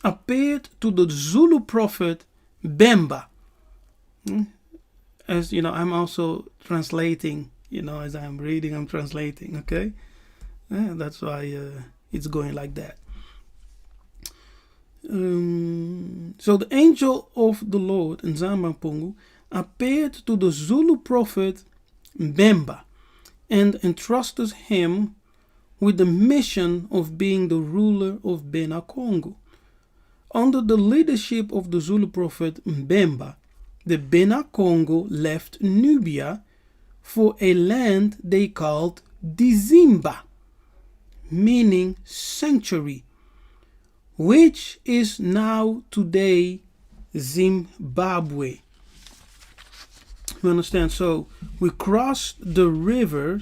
appeared to the Zulu prophet Bemba. As you know, I'm also translating, as I'm reading, I'm translating, okay? That's why it's going like that. So the angel of the Lord, Nzambi Ampungu, appeared to the Zulu prophet Bemba and entrusted him with the mission of being the ruler of Bena Kongo. Under the leadership of the Zulu prophet Bemba, the Bena Kongo left Nubia for a land they called Dizimba, meaning sanctuary, which is now today Zimbabwe. You understand? So we crossed the river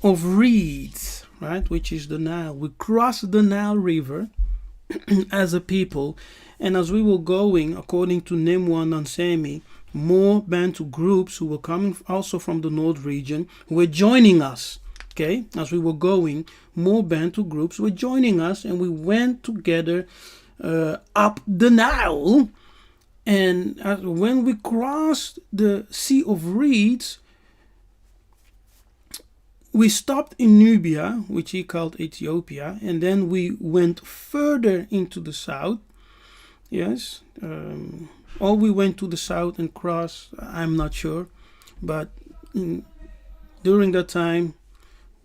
of reeds, right, which is the Nile. We crossed the Nile River as a people, and as we were going, according to Nzambi, more Bantu groups who were coming also from the North region were joining us. Okay, as we were going, more Bantu groups were joining us, and we went together up the Nile. And when we crossed the Sea of Reeds, we stopped in Nubia, which he called Ethiopia, and then we went further into the south. Yes, or we went to the south and crossed, I'm not sure, but during that time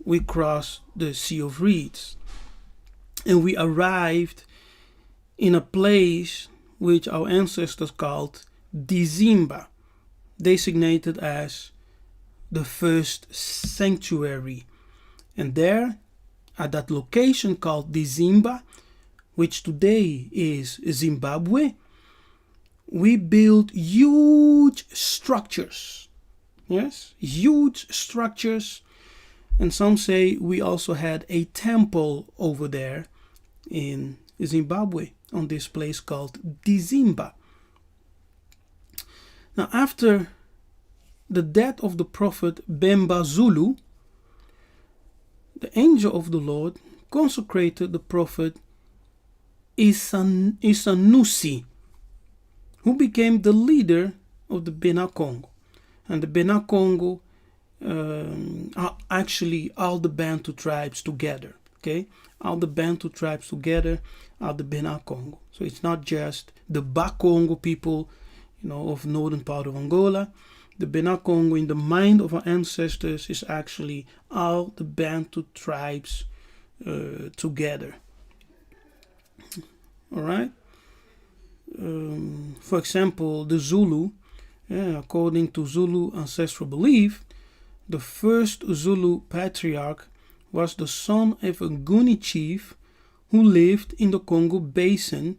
we crossed the Sea of Reeds, and we arrived in a place which our ancestors called Dizimba, designated as the first sanctuary. And there, at that location called Dizimba, which today is Zimbabwe, we built huge structures. Yes, huge structures. And some say we also had a temple over there in Zimbabwe, on this place called Dizimba. Now, after the death of the prophet Bemba Zulu, the angel of the Lord consecrated the prophet Isanusi, who became the leader of the Bena Kongo. And the Bena Kongo are actually all the Bantu tribes together. Okay, all the Bantu tribes together are the Bena Kongo. So it's not just the Bakongo people, of northern part of Angola. The Bena Kongo, in the mind of our ancestors, is actually all the Bantu tribes together. All right. For example, the Zulu, according to Zulu ancestral belief, the first Zulu patriarch was the son of a Nguni chief who lived in the Congo basin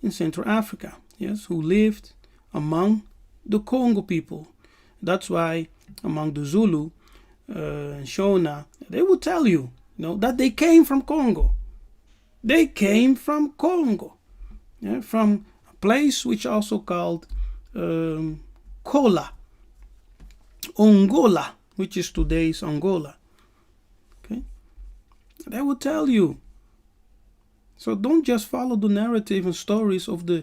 in Central Africa. Yes, who lived among the Congo people. That's why among the Zulu and Shona, they will tell you, that they came from Congo. They came from Congo, from a place which also called Kola, Angola, which is today's Angola. Okay, they will tell you. So don't just follow the narrative and stories of the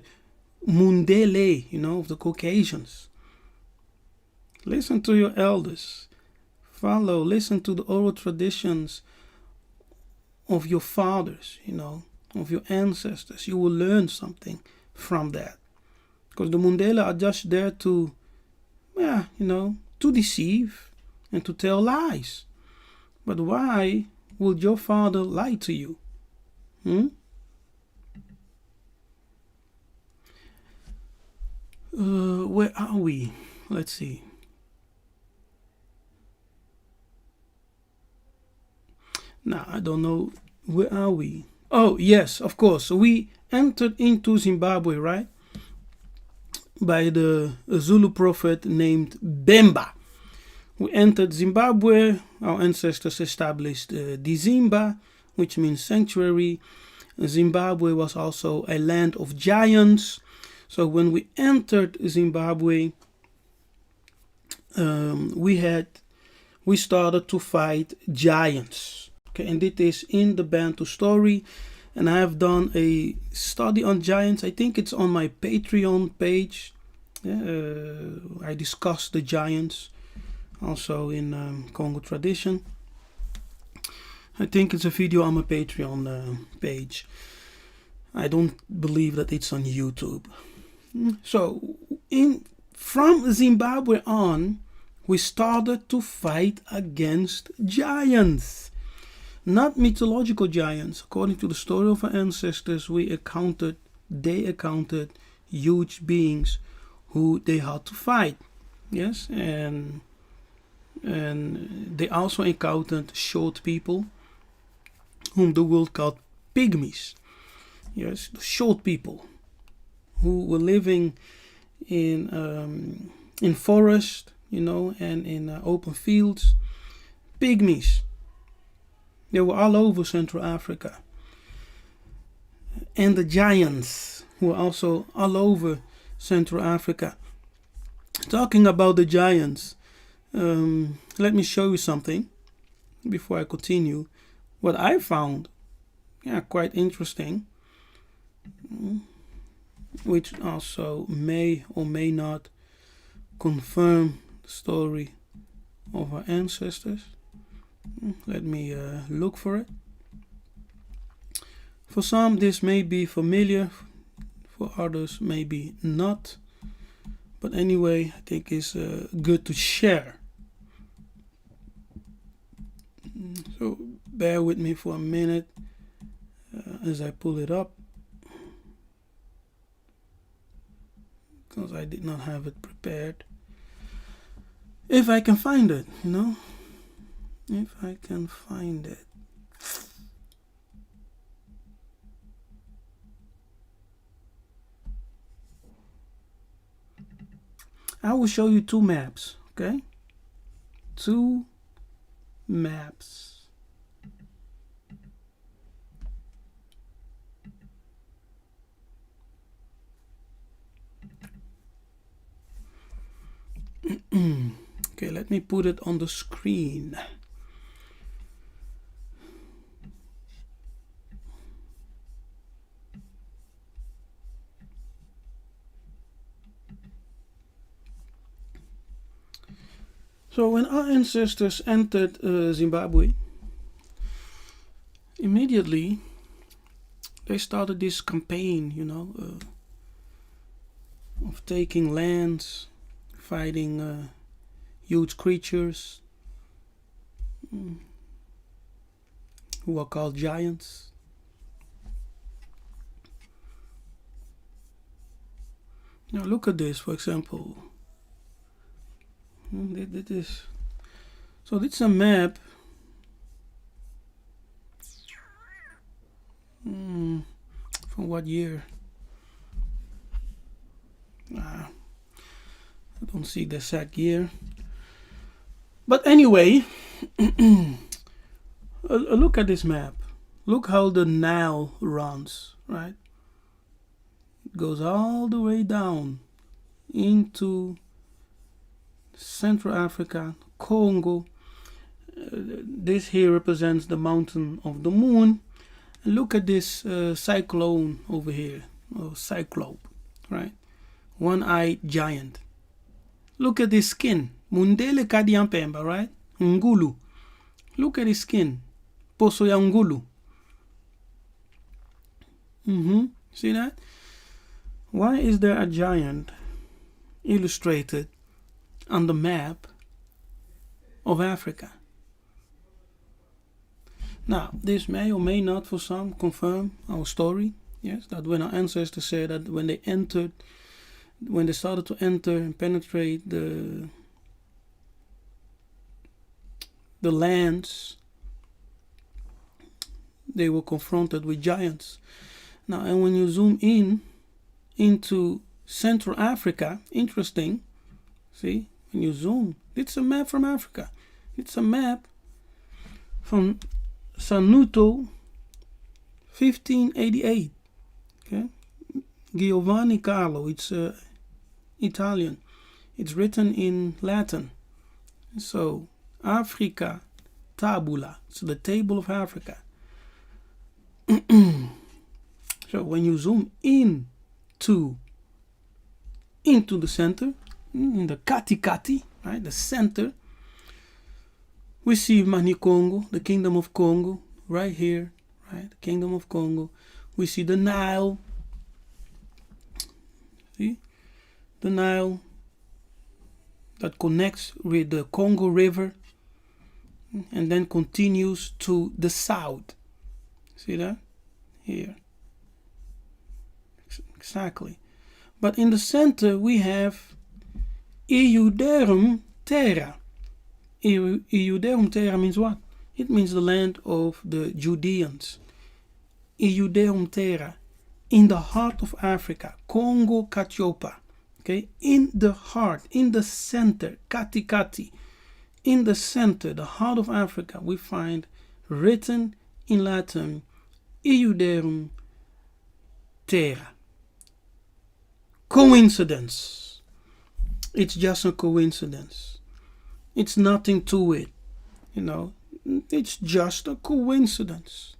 Mundele, of the Caucasians. Listen to your elders. Listen to the oral traditions of your fathers, of your ancestors. You will learn something from that. Because the Mundele are just there to, to deceive and to tell lies. But why would your father lie to you? Where are we? Let's see. Now, I don't know. Where are we? Oh, yes, of course. So we entered into Zimbabwe, right? By the Zulu prophet named Bemba. We entered Zimbabwe. Our ancestors established Dizimba, which means sanctuary. Zimbabwe was also a land of giants. So when we entered Zimbabwe, we started to fight giants. Okay, and it is in the Bantu story, and I have done a study on giants. I think it's on my Patreon page. I discuss the giants also in Congo tradition. I think it's a video on my Patreon page. I don't believe that it's on YouTube. So from Zimbabwe on, we started to fight against giants. Not mythological giants. According to the story of our ancestors, they accounted huge beings who they had to fight. Yes, and they also encountered short people, whom the world called pygmies. Yes, the short people who were living in forest, and in open fields. Pygmies. They were all over Central Africa. And the giants were also all over Central Africa. Talking about the giants, let me show you something. before I continue, what I found, quite interesting, which also may or may not confirm the story of our ancestors. Let me look for it. For some, this may be familiar. For others, maybe not. But anyway, I think it's good to share. So bear with me for a minute as I pull it up, because I did not have it prepared. If I can find it, if I can find it. I will show you two maps, okay? Two maps. Okay, let me put it on the screen. So when our ancestors entered Zimbabwe, immediately they started this campaign, of taking lands, fighting huge creatures who are called giants. Now look at this, for example. So this is a map from what year? I don't see the exact year. But anyway, look at this map. Look how the Nile runs, right? It goes all the way down into Central Africa, Congo. This here represents the mountain of the moon. And look at this cyclone over here, or cyclope, right? One-eyed giant. Look at his skin. Mundele kadiampemba, right? Ngulu. Look at his skin. Poso ya ngulu. See that? Why is there a giant illustrated on the map of Africa? Now, this may or may not for some confirm our story. Yes, that when our ancestors said that when they started to enter and penetrate the lands, they were confronted with giants. Now, and when you zoom in into Central Africa, interesting, see, when you zoom, it's a map from Africa. It's a map from Sanuto 1588. Okay, Giovanni Carlo. It's Italian. It's written in Latin. So Africa tabula. It's the table of Africa. So when you zoom into the center, in the Kati, right, the center, we see Bena Kongo, the Kingdom of Kongo, right here, right, the Kingdom of Kongo. We see the Nile, see, the Nile that connects with the Congo River and then continues to the south. See that? Here. Exactly. But in the center we have Iuderum Terra. Iuderum Terra means what? It means the land of the Judeans. Iuderum Terra. In the heart of Africa. Congo Katiopa. Okay? In the heart, in the center, Kati. In the center, the heart of Africa, we find written in Latin, Iuderum Terra. Coincidence. It's just a coincidence. It's nothing to it. it's just a coincidence.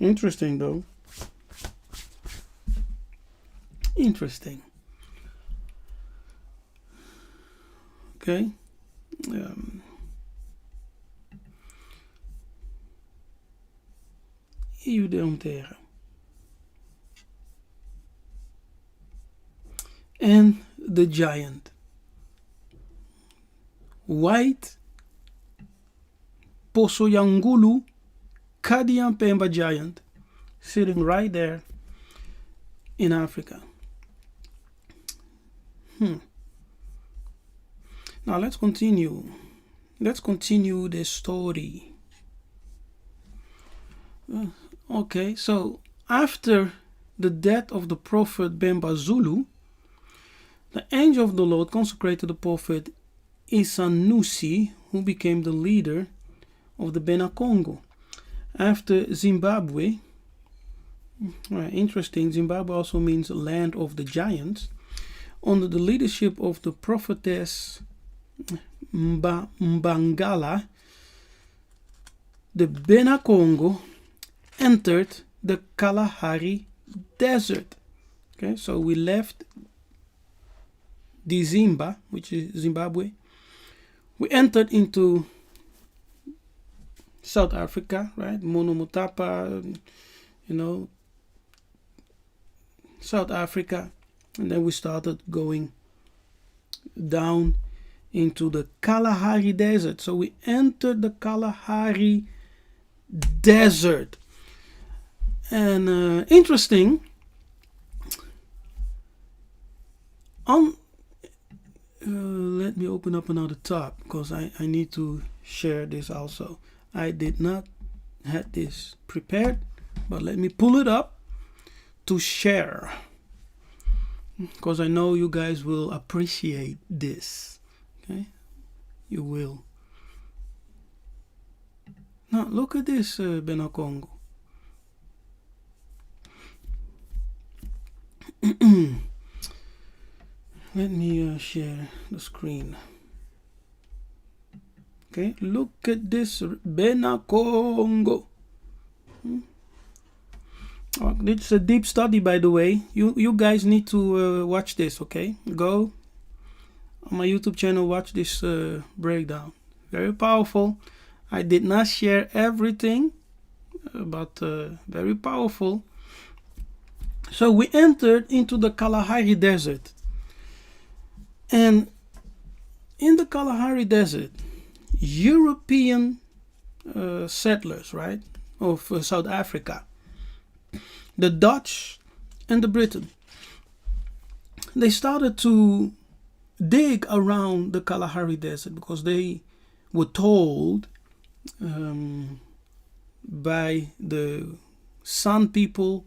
Interesting though. Interesting. Okay. You don't dare. And the giant. White Poso Yangulu Kadiampemba giant sitting right there in Africa. Now let's continue. Let's continue the story. Okay, so after the death of the prophet Bemba Zulu, the angel of the Lord consecrated the prophet Isanusi, who became the leader of the Bena Kongo. After Zimbabwe, interesting, Zimbabwe also means land of the giants, under the leadership of the prophetess Mbangala, the Bena Kongo entered the Kalahari Desert. Okay, so we left Dizimba, which is Zimbabwe. We entered into South Africa, right? Monomotapa, South Africa. And then we started going down into the Kalahari Desert. So we entered the Kalahari Desert. And interesting, let me open up another tab because I need to share this also. I did not have this prepared, but let me pull it up to share because I know you guys will appreciate this. Okay, you will. Now look at this, Bena Kongo. Let me share the screen. Okay, look at this Bena Kongo. Oh, it's a deep study, by the way. You guys need to watch this, okay? Go on my YouTube channel, watch this breakdown. Very powerful. I did not share everything, but very powerful. So we entered into the Kalahari Desert. And in the Kalahari Desert, European settlers, right, of South Africa, the Dutch and the Britain, they started to dig around the Kalahari Desert because they were told by the San people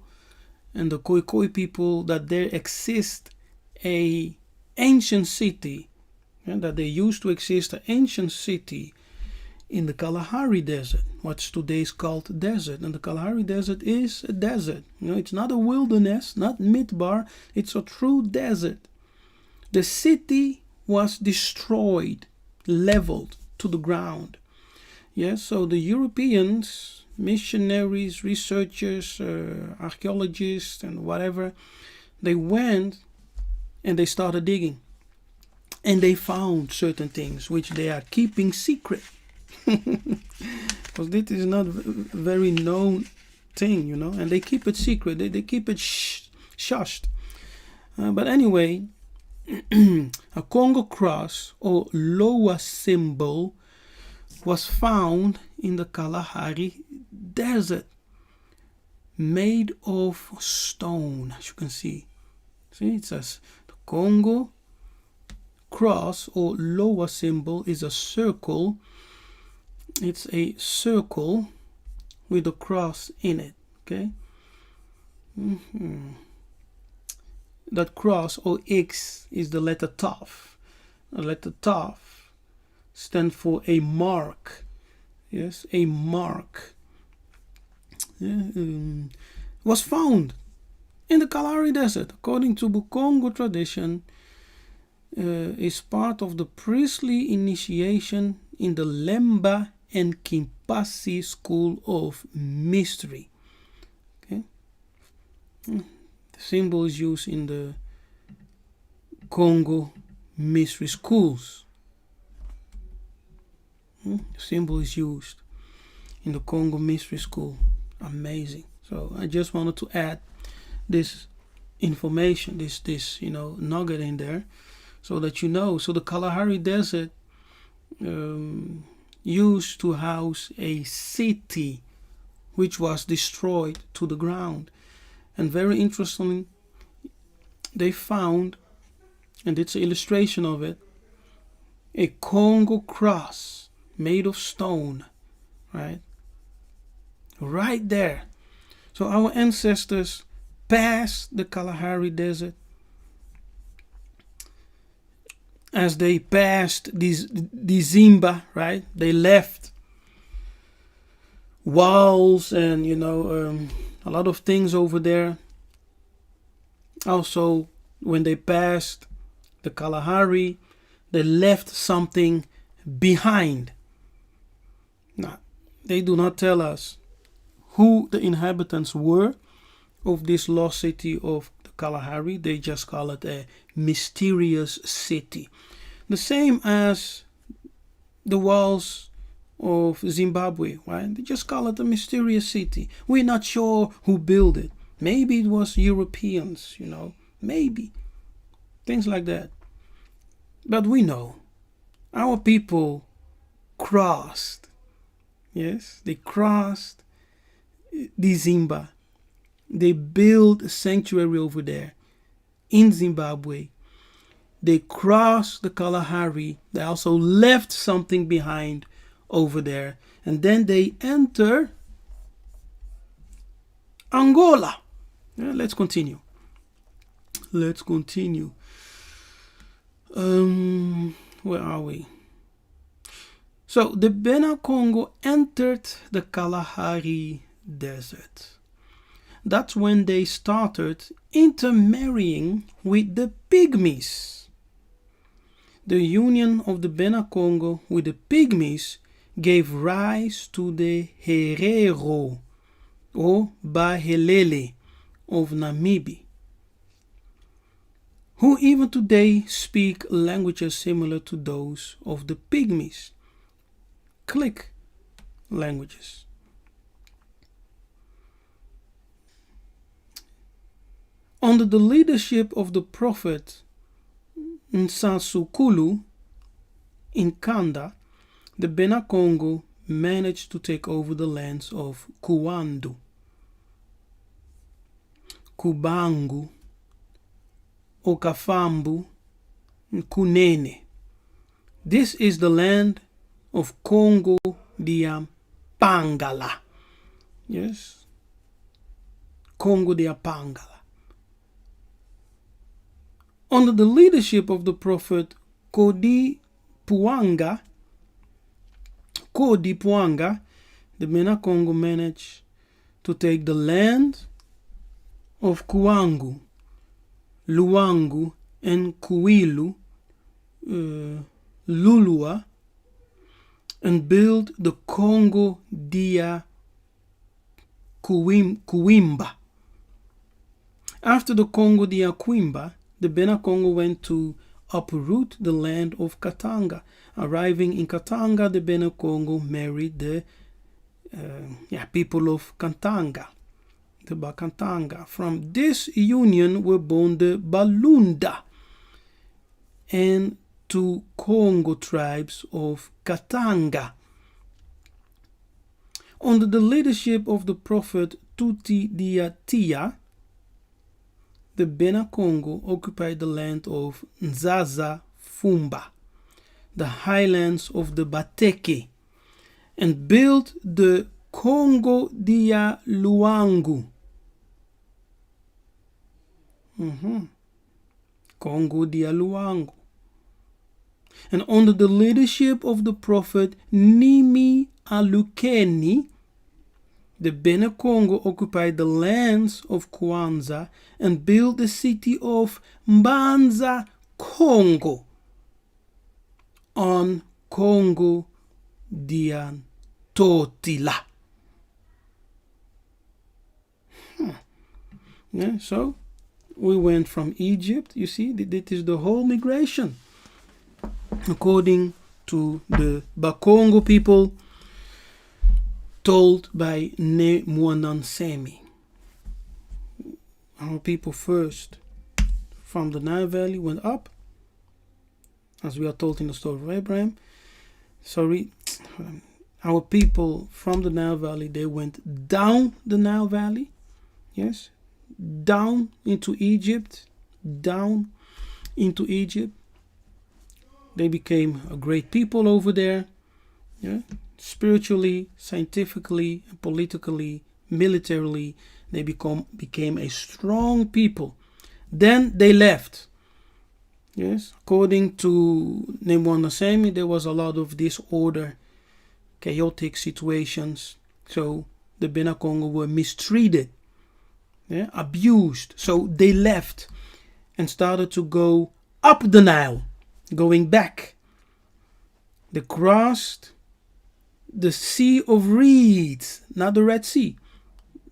and the Khoi people that there exists a ancient city, and that there used to exist an ancient city in the Kalahari Desert, what's today's called desert. And the Kalahari Desert is a desert. It's not a wilderness, not Midbar, it's a true desert. The city was destroyed, leveled to the ground. Yes, so the Europeans, missionaries, researchers, archaeologists, and whatever, they went and they started digging. And they found certain things which they are keeping secret. Because this is not a very known thing, and they keep it secret. They keep it shushed. But anyway, a Congo cross or Loa symbol was found in the Kalahari Desert, made of stone, as you can see. See, it says the Congo cross or Loa symbol is a circle. It's a circle with a cross in it. Okay. That cross or X is the letter Taf. The letter Taf stands for a mark. Yes, a mark. Was found in the Kalahari Desert, according to Bukongo tradition. Is part of the priestly initiation in the Lemba and Kimpasi School of Mystery. Okay? The symbol is used in the Congo mystery schools. The symbol is used in the Congo mystery school. Amazing. So I just wanted to add this information, this nugget in there, so that you know. So the Kalahari Desert used to house a city which was destroyed to the ground. And very interesting, they found, and it's an illustration of it, a Congo cross made of stone, right there. So our ancestors passed the Kalahari Desert. As they passed the Zimba, right? They left walls and a lot of things over there. Also, when they passed the Kalahari, they left something behind. Now, they do not tell us who the inhabitants were of this lost city of the Kalahari. They just call it a mysterious city. The same as the walls of Zimbabwe, right? They just call it a mysterious city. We're not sure who built it. Maybe it was Europeans, maybe. Things like that. But we know our people crossed. Yes, they crossed the Zimba. They built a sanctuary over there in Zimbabwe. They crossed the Kalahari. They also left something behind over there. And then they enter Angola. Let's continue. Where are we? So the Bena Kongo entered the Kalahari Desert. That's when they started intermarrying with the Pygmies. The union of the Bena Kongo with the Pygmies gave rise to the Herero or Bahelele of Namibia, who even today speak languages similar to those of the Pygmies. Click languages. Under the leadership of the prophet Nkunkulu in Kanda, the Bena Kongo managed to take over the lands of Kuandu, Kubangu, Okafambu, and Kunene. This is the land of Congo Pangala. Yes, Congo Pangala. Under the leadership of the prophet Kodi Puanga, the Bena Kongo managed to take the land of Kuangu, Luangu, and Kuilu, Lulua, and build the Congo dia Kuimba. After the Congo dia Kuimba, the Bena Kongo went to uproot the land of Katanga. Arriving in Katanga, the Bena Kongo married the people of Katanga, the Bakatanga. From this union were born the Balunda and 2 Congo tribes of Katanga. Under the leadership of the prophet Tuti Diatia, the Bena Kongo occupied the land of Nzaza Fumba, the highlands of the Bateke, and built the Congo dia Luangu. Congo dia Luangu. And under the leadership of the prophet Nimi Alukeni, the Bena Kongo occupied the lands of Kwanza and built the city of Mbanza Kongo on Congo ntotila. Yeah, so we went from Egypt. You see, this is the whole migration. According to the Bakongo people, told by Nsemi. Our people first from the Nile Valley went up, as we are told in the story of Abraham. Our people from the Nile Valley, they went down the Nile Valley, yes, down into Egypt, down into Egypt. They became a great people over there, yeah, spiritually, scientifically, politically, militarily. They became a strong people. Then they left. Yes, according to Nsemi, there was a lot of disorder, chaotic situations. So the Bena Kongo were mistreated, yeah, abused. So they left and started to go up the Nile, going back. They crossed the Sea of Reeds, not the Red Sea.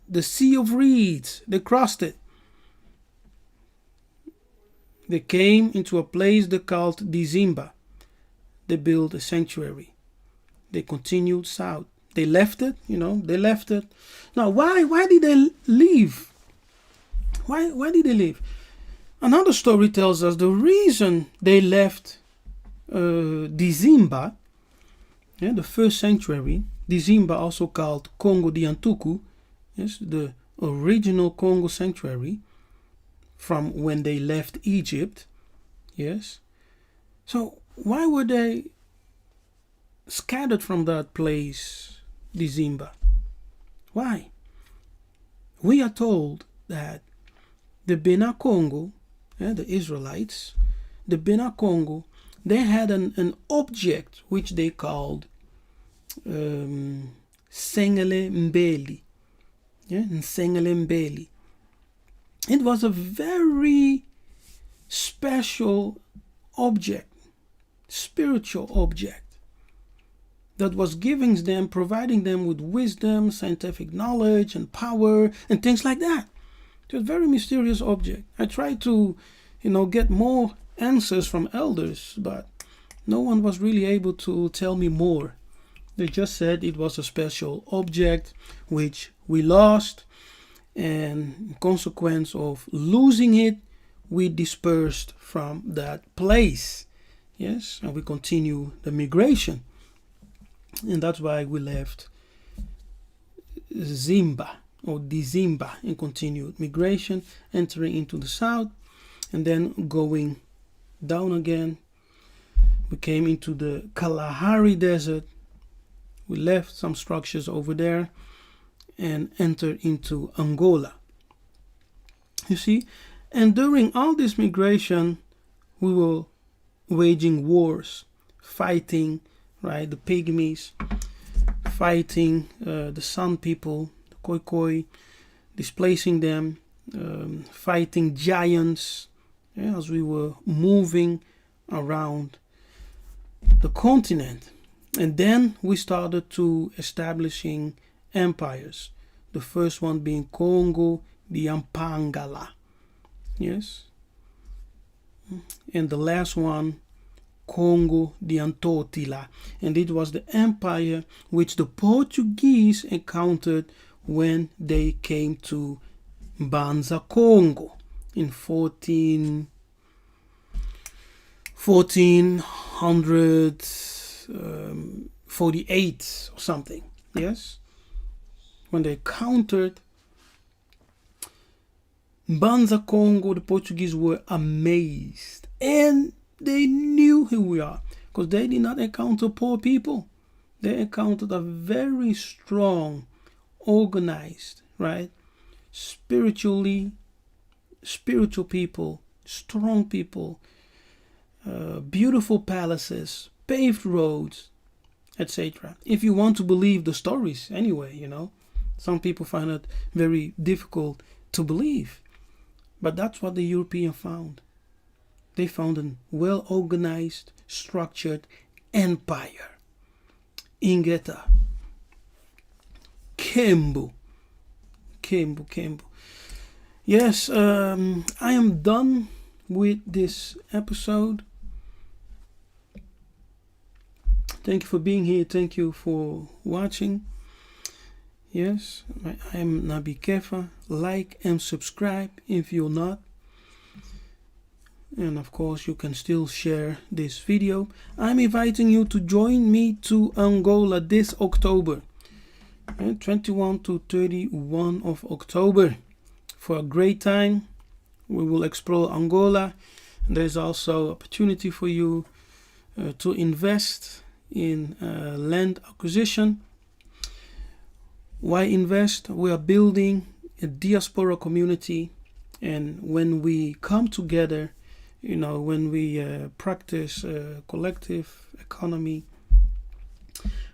The Sea of Reeds, they crossed it. They came into a place they called Dizimba. They built a sanctuary. They continued south. They left it, they left it. Now, why did they leave? Why did they leave? Another story tells us the reason they left Dizimba, yeah, the first sanctuary, Dizimba, also called Congo di Antuku, yes, the original Congo sanctuary from when they left Egypt. Yes. So why were they scattered from that place, Dizimba? Why? We are told that the Bena Kongo, the Israelites, the Bena Kongo, they had an object which they called Sengele Mbeli. Yeah, Sengele Mbeli. It was a very special object, spiritual object, that was providing them with wisdom, scientific knowledge, and power, and things like that. It was a very mysterious object. I tried to, get more answers from elders, but no one was really able to tell me more. They just said it was a special object which we lost, and in consequence of losing it, we dispersed from that place. Yes, and we continue the migration. And that's why we left Zimba or Dizimba and continued migration, entering into the south and then going down again. We came into the Kalahari Desert. We left some structures over there and entered into Angola. You see, and during all this migration, we were waging wars, fighting, right, the pygmies, fighting the San people, the Khoikhoi, displacing them, fighting giants, yeah, as we were moving around the continent. And then we started to establishing empires. The first one being Congo di Ampangala. Yes. And the last one, Congo di Ntotila. And it was the empire which the Portuguese encountered when they came to Banza Congo in 1448 or something. Yes. When they countered Banza Congo, the Portuguese were amazed, and they knew who we are, because they did not encounter poor people. They encountered a very strong, organized, right, spiritual people, strong people, beautiful palaces, paved roads, etc. If you want to believe the stories anyway, some people find it very difficult to believe. But that's what the European found. They found a well-organized, structured empire. Ingeta. Kembo. Kembo. Yes, I am done with this episode. Thank you for being here. Thank you for watching. Yes, I am Nzambi Ampungu. Like and subscribe if you're not. And of course, you can still share this video. I'm inviting you to join me to Angola this October, 21 to 31 of October, for a great time. We will explore Angola. There's also opportunity for you to invest in land acquisition. Why invest? We are building a diaspora community, and when we come together, when we practice collective economy,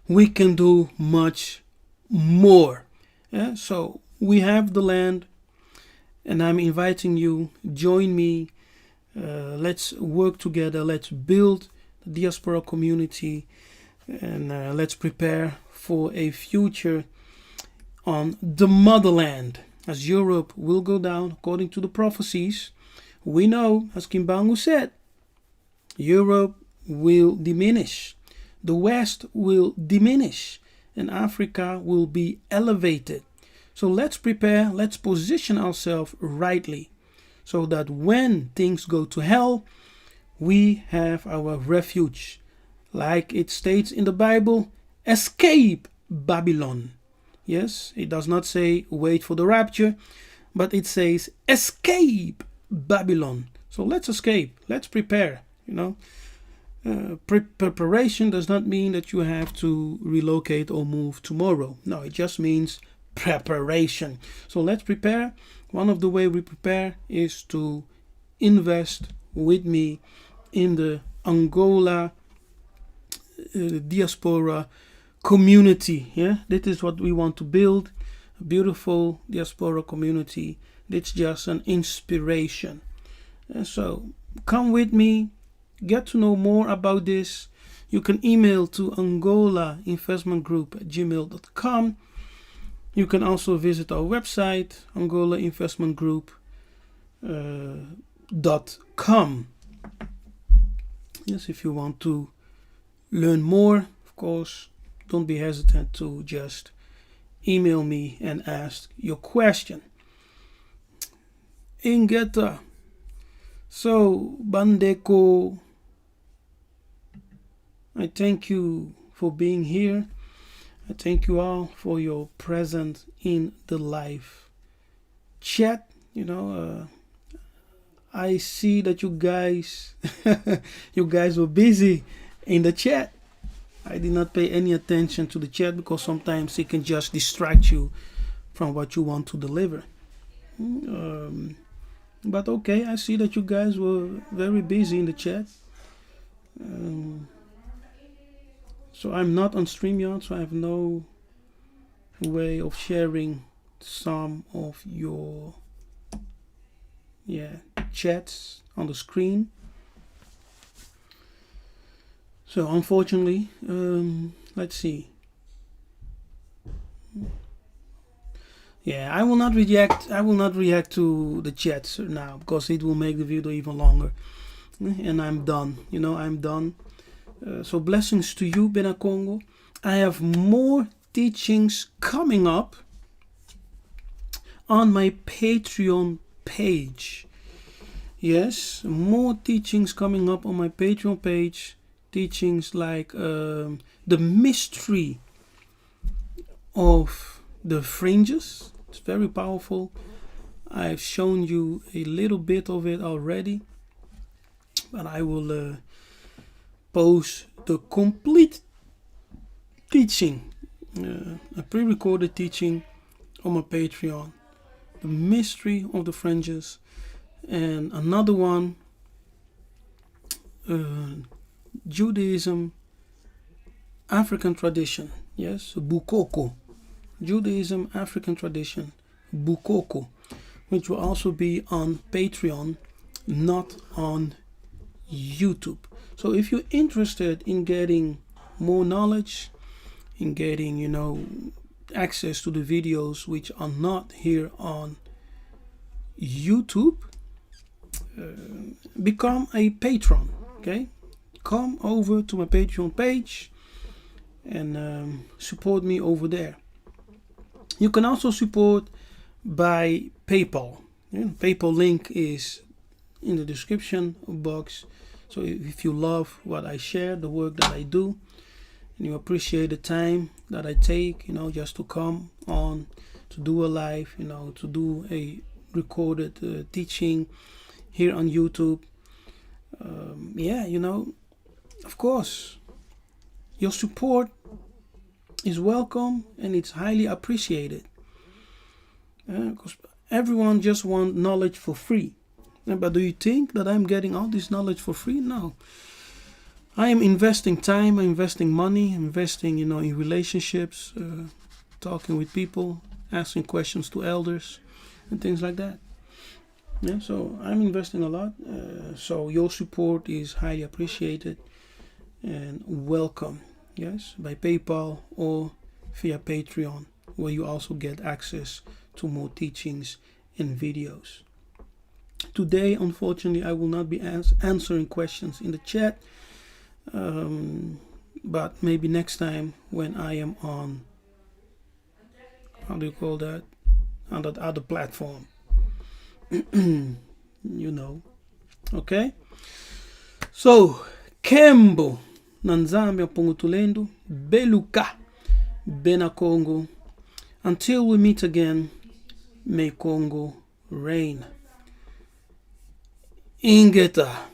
we can do much more. Yeah? So we have the land, and I'm inviting you, join me. Let's work together. Let's build the diaspora community, and let's prepare for a future on the motherland. As Europe will go down according to the prophecies, we know, as Kimbangu said, Europe will diminish, the West will diminish, and Africa will be elevated. So let's prepare, let's position ourselves rightly, so that when things go to hell, we have our refuge. Like it states in the Bible, escape Babylon. Yes, it does not say wait for the rapture, but it says escape Babylon. So let's escape. Let's prepare. Preparation does not mean that you have to relocate or move tomorrow. No, it just means preparation. So let's prepare. One of the way we prepare is to invest with me in the Angola diaspora community. Yeah, this is what we want to build, a beautiful diaspora community. It's just an inspiration. And so come with me, get to know more about this. You can email to angolainvestmentgroup@gmail.com. You can also visit our website, angolainvestmentgroup.com. Yes, if you want to learn more, of course, don't be hesitant to just email me and ask your question. Ingeta. So, Bandeko, I thank you for being here. I thank you all for your presence in the live chat. I see that you guys were busy in the chat. I did not pay any attention to the chat because sometimes it can just distract you from what you want to deliver. But okay, I see that you guys were very busy in the chat. So I'm not on StreamYard, so I have no way of sharing some of your chats on the screen. So unfortunately, let's see. I will not react to the chats now because it will make the video even longer. And I'm done. I'm done. So blessings to you, Bena Kongo. I have more teachings coming up on my Patreon page. Yes, more teachings coming up on my Patreon page. Teachings like the mystery of the fringes. It's very powerful. I've shown you a little bit of it already, but I will post the complete teaching, a pre-recorded teaching on my Patreon. The mystery of the fringes, and another one, Judaism, African tradition. Yes, Bukoko. Judaism, African tradition, Bukoko, which will also be on Patreon, not on YouTube. So if you're interested in getting more knowledge, in getting, access to the videos which are not here on YouTube, become a patron. Okay, come over to my Patreon page and support me over there. You can also support by PayPal. PayPal link is in the description box. So if you love what I share, the work that I do, and you appreciate the time that I take, just to come on, to do a live, to do a recorded teaching here on YouTube, of course, your support is welcome and it's highly appreciated. Because everyone just wants knowledge for free. But do you think that I'm getting all this knowledge for free? No. I am investing time, I'm investing money, investing, in relationships, talking with people, asking questions to elders, and things like that. Yeah, so I'm investing a lot. So your support is highly appreciated and welcome. Yes, by PayPal or via Patreon, where you also get access to more teachings and videos. Today, unfortunately, I will not be answering questions in the chat, but maybe next time when I am on, how do you call that, on that other platform. Okay? So, Kembo, Nzambi Ampungu Tulendo, Beluka, Bena Kongo. Until we meet again, may Congo reign. Ingeta.